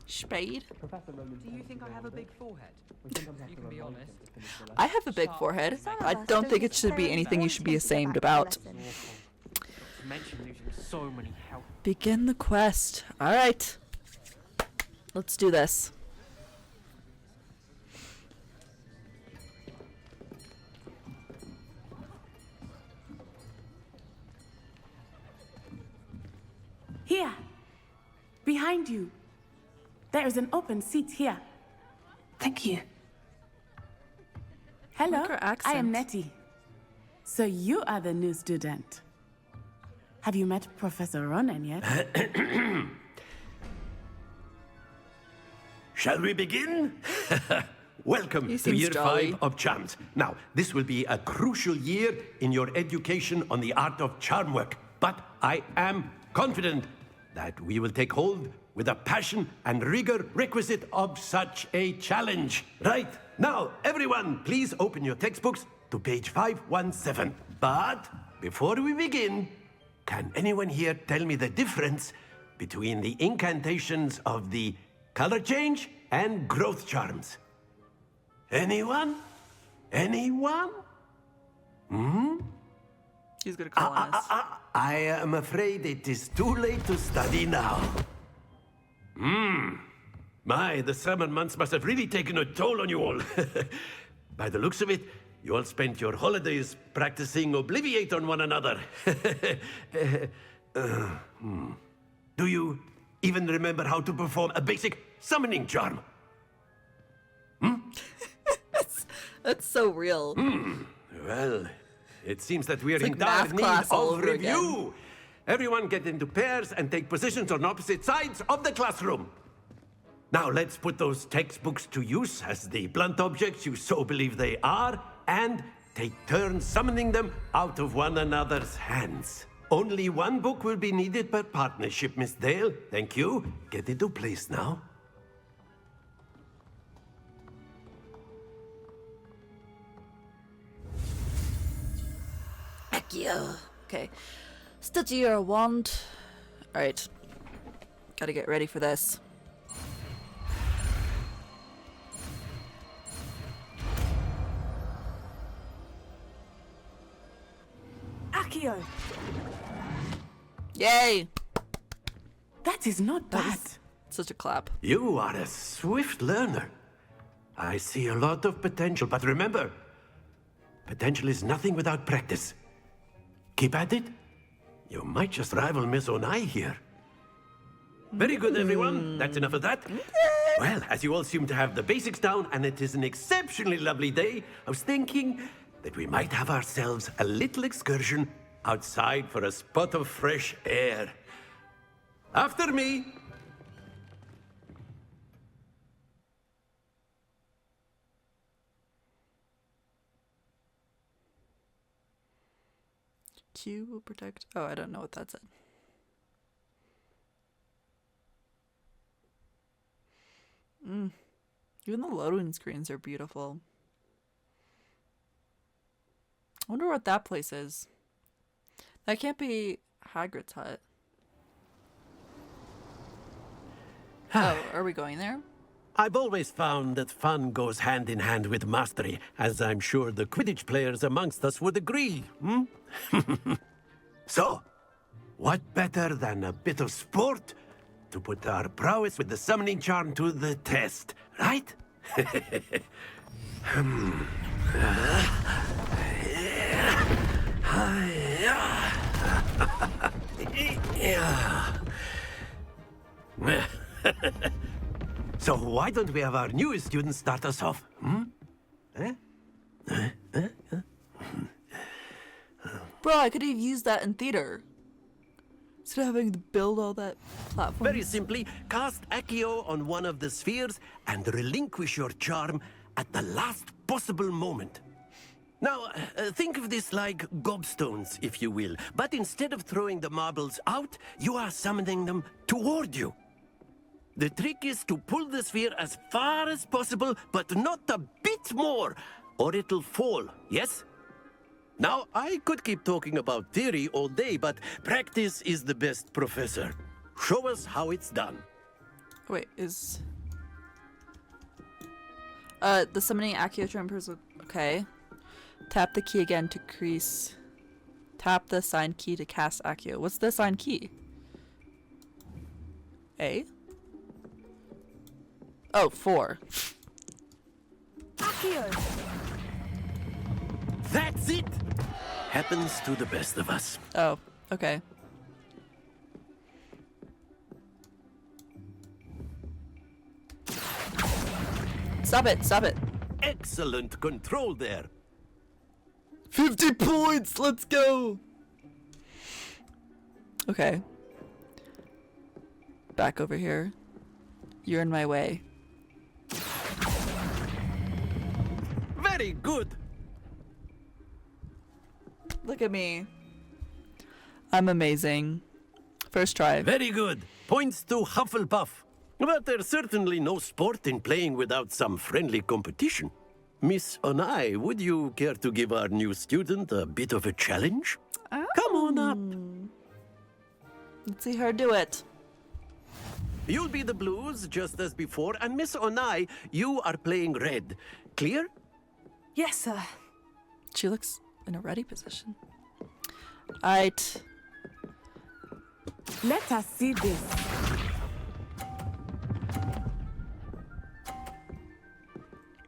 Spade? Do you think I have a big forehead? You can be honest. I have a big forehead. I don't think it should be anything you should be ashamed about. Mention losing so many health. Begin the quest. Alright. Let's do this. Here. Behind you. There is an open seat here. Thank you. Hello, Like her I am accent. Nettie. So you are the new student. Have you met Professor Ronan yet? Shall we begin? Welcome to seems year jolly. 5 of charms. Now, this will be a crucial year in your education on the art of charm work. But I am confident that we will take hold with the passion and rigor requisite of such a challenge. Right, now, everyone, please open your textbooks to page 517. But before we begin, can anyone here tell me the difference between the incantations of the color change and growth charms? Anyone? Anyone? He's gonna call on us. I am afraid it is too late to study now. My, the summer months must have really taken a toll on you all. By the looks of it, you all spent your holidays practicing Obliviate on one another. Do you even remember how to perform a basic summoning charm? That's so real. Well, it seems that we are It's in like dire math need class all of over review. again. Everyone get into pairs and take positions on opposite sides of the classroom. Now let's put those textbooks to use as the blunt objects you so believe they are, and take turns summoning them out of one another's hands. Only one book will be needed per partnership, Miss Dale. Thank you. Get into place now. Okay. Study your wand. Alright. Gotta get ready for this. Accio! Yay! That is not bad. Such a clap. You are a swift learner. I see a lot of potential, but remember, potential is nothing without practice. Keep at it. You might just rival Miss Onai here. Very good, everyone. That's enough of that. Well, as you all seem to have the basics down, and it is an exceptionally lovely day, I was thinking that we might have ourselves a little excursion outside for a spot of fresh air. After me. Q will protect. Oh, I don't know what that said. Even the loading screens are beautiful. I wonder what that place is. That can't be Hagrid's hut. Oh, are we going there? I've always found that fun goes hand in hand with mastery, as I'm sure the Quidditch players amongst us would agree. So, what better than a bit of sport to put our prowess with the summoning charm to the test, right? So why don't we have our newest student start us off? Bro, I could have used that in theater. Instead of having to build all that platform. Very simply, cast Accio on one of the spheres and relinquish your charm at the last possible moment. Now, think of this like gobstones, if you will. But instead of throwing the marbles out, you are summoning them toward you. The trick is to pull the sphere as far as possible, but not a bit more, or it'll fall, yes? Now, I could keep talking about theory all day, but practice is the best professor. Show us how it's done. Wait, is... the summoning Accio jumpers... Okay. Tap the key again to increase... Tap the assigned key to cast Accio. What's the assigned key? A? Oh, 4. Accio! That's it! Happens to the best of us. Oh, okay. Stop it, stop it. Excellent control there. 50 points! Let's go! Okay. Back over here. You're in my way. Very good. Look at me. I'm amazing. First try. Very good. Points to Hufflepuff. But there's certainly no sport in playing without some friendly competition. Miss Onai, would you care to give our new student a bit of a challenge? Come on up. Let's see her do it. You'll be the blues, just as before, and Miss Onai, you are playing red. Clear? Yes, sir. She looks in a ready position. Alright. Let us see this.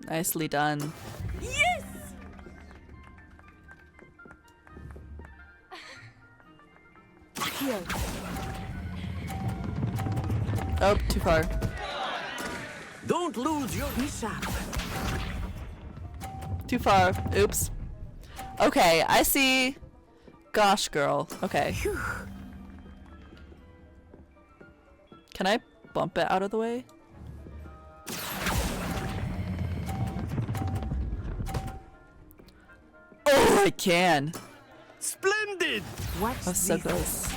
Nicely done. Yes! Accio. Oh, too far. Don't lose your Bishop. Too far. Oops. Okay, I see. Gosh, girl. Okay. Can I bump it out of the way? Oh, I can. Splendid! Watch Oh, so this. close.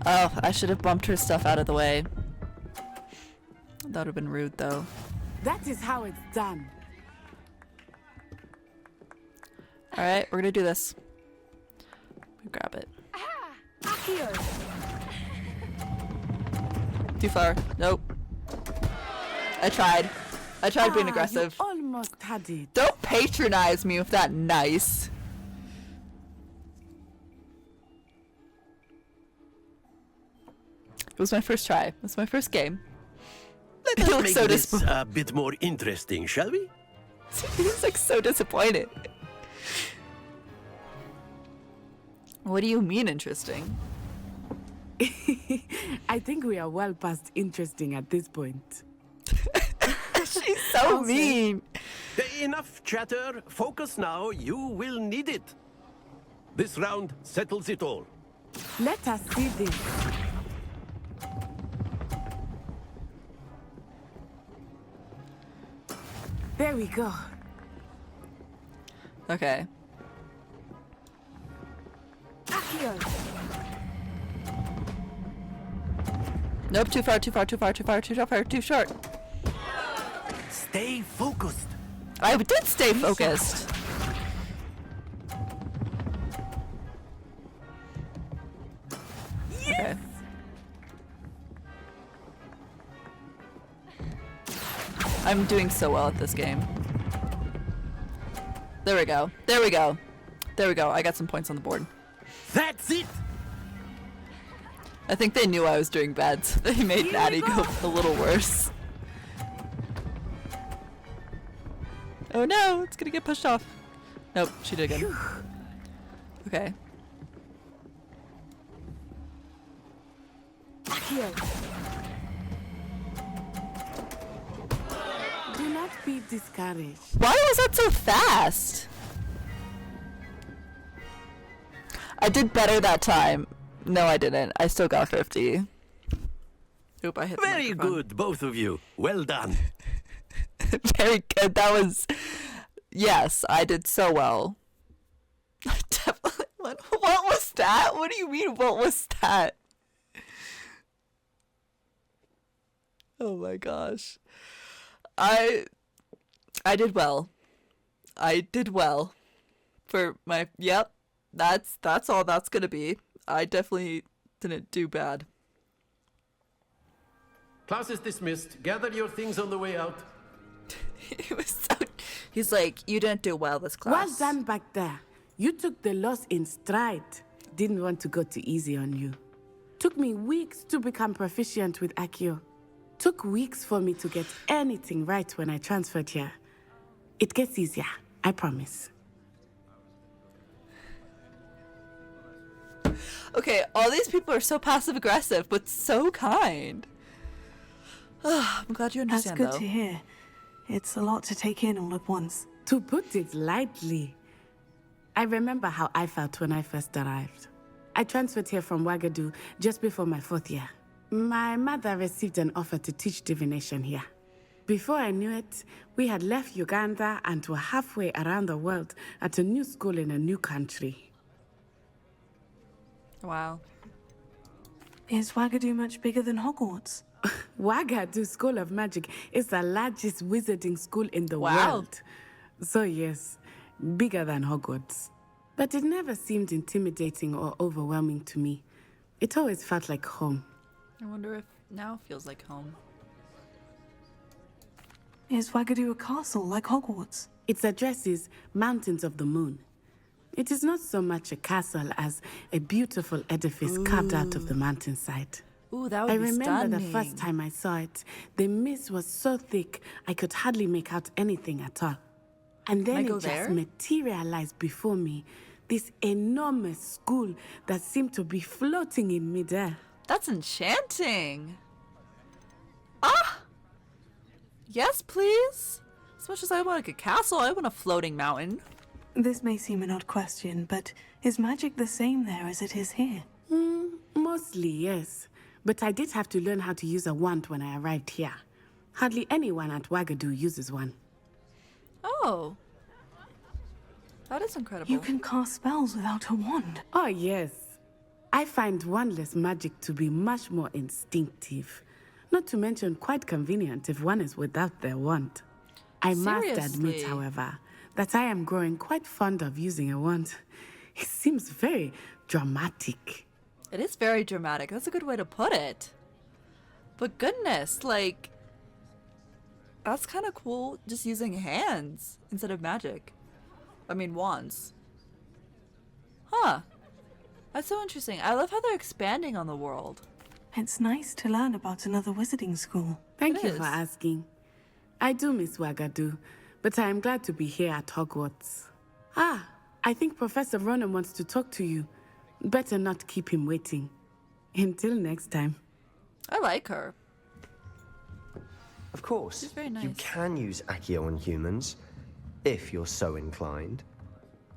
Oh, I should have bumped her stuff out of the way. That would have been rude, though. That is how it's done. Alright, we're gonna do this. Grab it. Accio. Too far. Nope. I tried. I tried being You aggressive. almost had it. Don't patronize me with that nice. It was my first try. It was my first game. Let He us looks make so this disappointed. a bit more interesting, shall we? He's like so disappointed. What do you mean interesting? I think we are well past interesting at this point. She's so mean. Enough chatter. Focus now. You will need it. This round settles it all. Let us see this. There we go. Okay. Accio. Nope, too far, too far, too far, too far, too far, too short. Stay focused. I did stay focused. Okay. I'm doing so well at this game. There we go. There we go. There we go. I got some points on the board. That's it. I think they knew I was doing bad, so they made Natty go a little worse. Oh no, it's gonna get pushed off. Nope, she did again. Okay. Do not be discouraged. Why was that so fast? I did better that time. No, I didn't. I still got 50. Oop, I hit the Very microphone. good, both of you. Well done. Very good. That was... Yes, I did so well. Definitely. What was that? What do you mean, what was that? Oh my gosh. I did well. I did well. For my... Yep. That's all that's gonna be. I definitely didn't do bad. Class is dismissed. Gather your things on the way out. He's like, you didn't do well this class. Well done back there. You took the loss in stride. Didn't want to go too easy on you. Took me weeks to become proficient with Accio. Took weeks for me to get anything right when I transferred here. It gets easier, I promise. Okay, all these people are so passive-aggressive, but so kind. I'm glad you understand, That's good though. to hear. It's a lot to take in all at once. To put it lightly, I remember how I felt when I first arrived. I transferred here from Wagadu just before my 4th year. My mother received an offer to teach divination here. Before I knew it, we had left Uganda and were halfway around the world at a new school in a new country. Wow. Is Wagadu much bigger than Hogwarts? Wagadu School of Magic is the largest wizarding school in the Wow. world. So yes, bigger than Hogwarts. But it never seemed intimidating or overwhelming to me. It always felt like home. I wonder if now feels like home. Is Wagadu a castle like Hogwarts? Its address is Mountains of the Moon. It is not so much a castle as a beautiful edifice carved out of the mountainside. Ooh, that would I be remember the stunning. first time I saw it, the mist was so thick I could hardly make out anything at all. And Can I then go it just there? materialized before me, this enormous school that seemed to be floating in midair. That's enchanting. Ah! Yes, please. As much as I want a castle, I want a floating mountain. This may seem an odd question, but is magic the same there as it is here? Mostly, yes. But I did have to learn how to use a wand when I arrived here. Hardly anyone at Wagadu uses one. Oh. That is incredible. You can cast spells without a wand. Oh, yes. I find wandless magic to be much more instinctive. Not to mention quite convenient if one is without their wand. I must admit, Seriously? however, that I am growing quite fond of using a wand. It seems very dramatic. It is very dramatic. That's a good way to put it. But goodness, like, that's kind of cool just using hands instead of magic. I mean, wands. Huh. That's so interesting. I love how they're expanding on the world. It's nice to learn about another wizarding school. Thank It you is. for asking. I do miss Wagadu, but I am glad to be here at Hogwarts. Ah, I think Professor Ronan wants to talk to you. Better not keep him waiting. Until next time. I like her. Of course, She's very nice. you can use Accio on humans, if you're so inclined.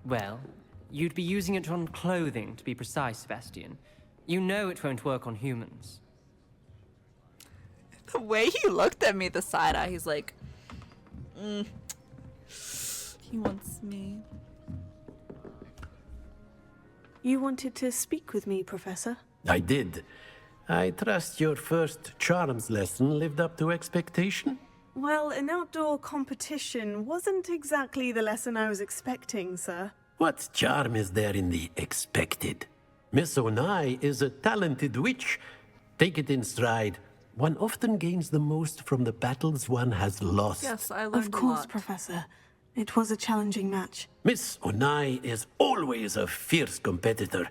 Well, you'd be using it on clothing, to be precise, Sebastian. You know it won't work on humans. The way he looked at me, the side eye, he's like, he wants me. You wanted to speak with me, Professor? I did. I trust your first charms lesson lived up to expectation? Well, an outdoor competition wasn't exactly the lesson I was expecting, sir. What charm is there in the expected? Miss Onai is a talented witch. Take it in stride. One often gains the most from the battles one has lost. Yes, I learned Of course, a lot. Professor. It was a challenging match. Miss Onai is always a fierce competitor,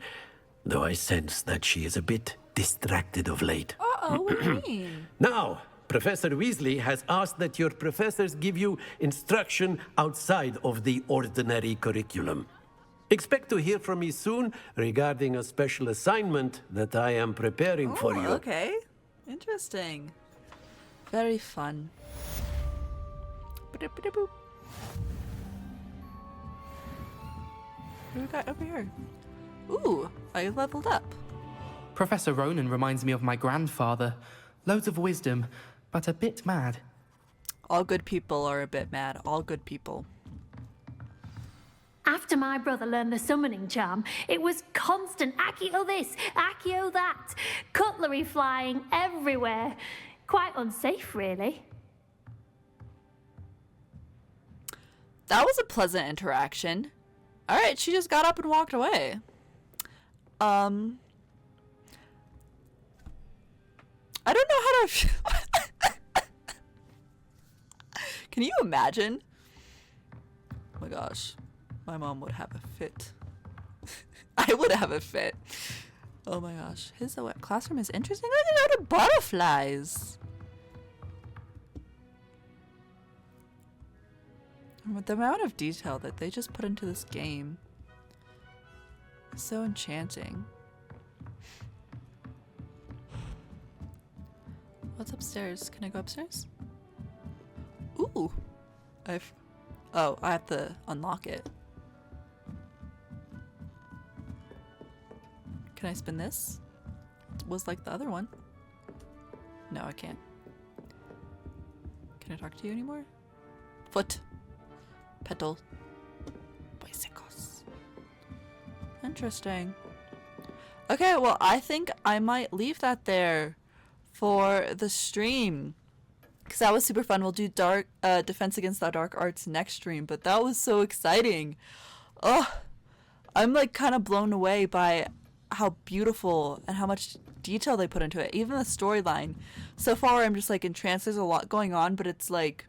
though I sense that she is a bit distracted of late. Uh-oh, what do you mean? Now, Professor Weasley has asked that your professors give you instruction outside of the ordinary curriculum. Expect to hear from me soon regarding a special assignment that I am preparing for you. Okay. Interesting. Very fun. Ba-da-ba-da-boop. What do we got over here? Ooh, I leveled up. Professor Ronan reminds me of my grandfather. Loads of wisdom, but a bit mad. All good people are a bit mad. All good people. After my brother learned the summoning charm, it was constant Accio this, Accio that, cutlery flying everywhere. Quite unsafe, really. That was a pleasant interaction. Alright, she just got up and walked away. I don't know how to... Can you imagine? Oh my gosh. My mom would have a fit. I would have a fit. Oh my gosh. His classroom is interesting. Look at all the butterflies. And with the amount of detail that they just put into this game. So enchanting. What's upstairs? Can I go upstairs? Ooh. Oh, I have to unlock it. Can I spin this? It was like the other one. No, I can't. Can I talk to you anymore? Foot. Petal. Bicycles. Interesting. Okay, well, I think I might leave that there for the stream. Because that was super fun. We'll do Defense Against the Dark Arts next stream. But that was so exciting. Oh, I'm like kind of blown away by how beautiful and how much detail they put into it. Even the storyline. So far, I'm just like entranced. There's a lot going on, but it's like,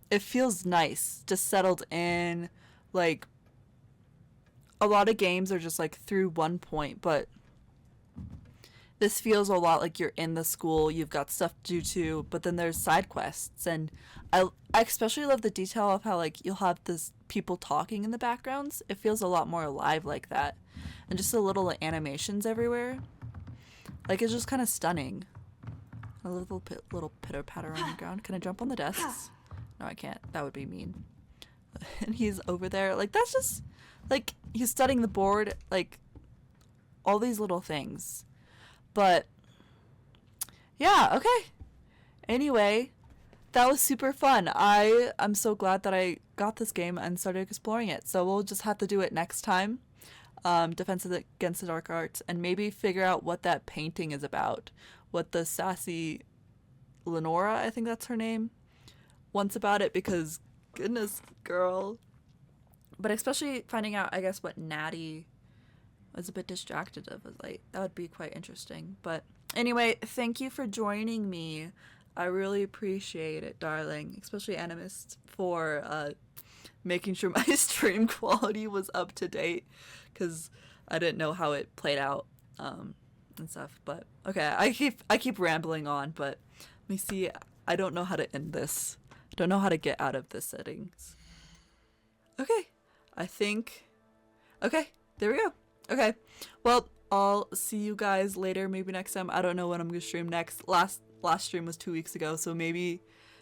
it feels nice. Just settled in. Like, a lot of games are just like through one point, but this feels a lot like you're in the school, you've got stuff to do too, but then there's side quests, and I especially love the detail of how like you'll have this people talking in the backgrounds. It feels a lot more alive like that, and just the little animations everywhere. Like, it's just kind of stunning. A little pitter patter on the ground. Can I jump on the desks? No, I can't. That would be mean. And he's over there. Like, that's just like he's studying the board. Like, all these little things. But yeah, okay. Anyway, that was super fun. I'm so glad that I got this game and started exploring it. So we'll just have to do it next time. Defense Against the Dark Arts, and maybe figure out what that painting is about. What the sassy Lenora, I think that's her name, wants about it, because goodness, girl. But especially finding out, I guess, what Natty was a bit distracted of. Like, that would be quite interesting. But anyway, thank you for joining me. I really appreciate it, darling. Especially Animist for making sure my stream quality was up to date, because I didn't know how it played out and stuff. But okay, I keep rambling on, but let me see. I don't know how to end this. I don't know how to get out of the settings. Okay, I think. Okay, there we go. Okay, well, I'll see you guys later. Maybe next time. I don't know when I'm gonna stream next. Last stream was 2 weeks ago, so maybe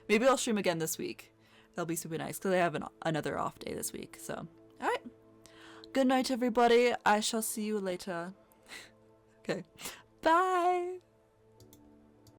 I'll stream again this week. That'll be super nice because I have another off day this week. So, all right. Good night, everybody. I shall see you later. Okay. Bye.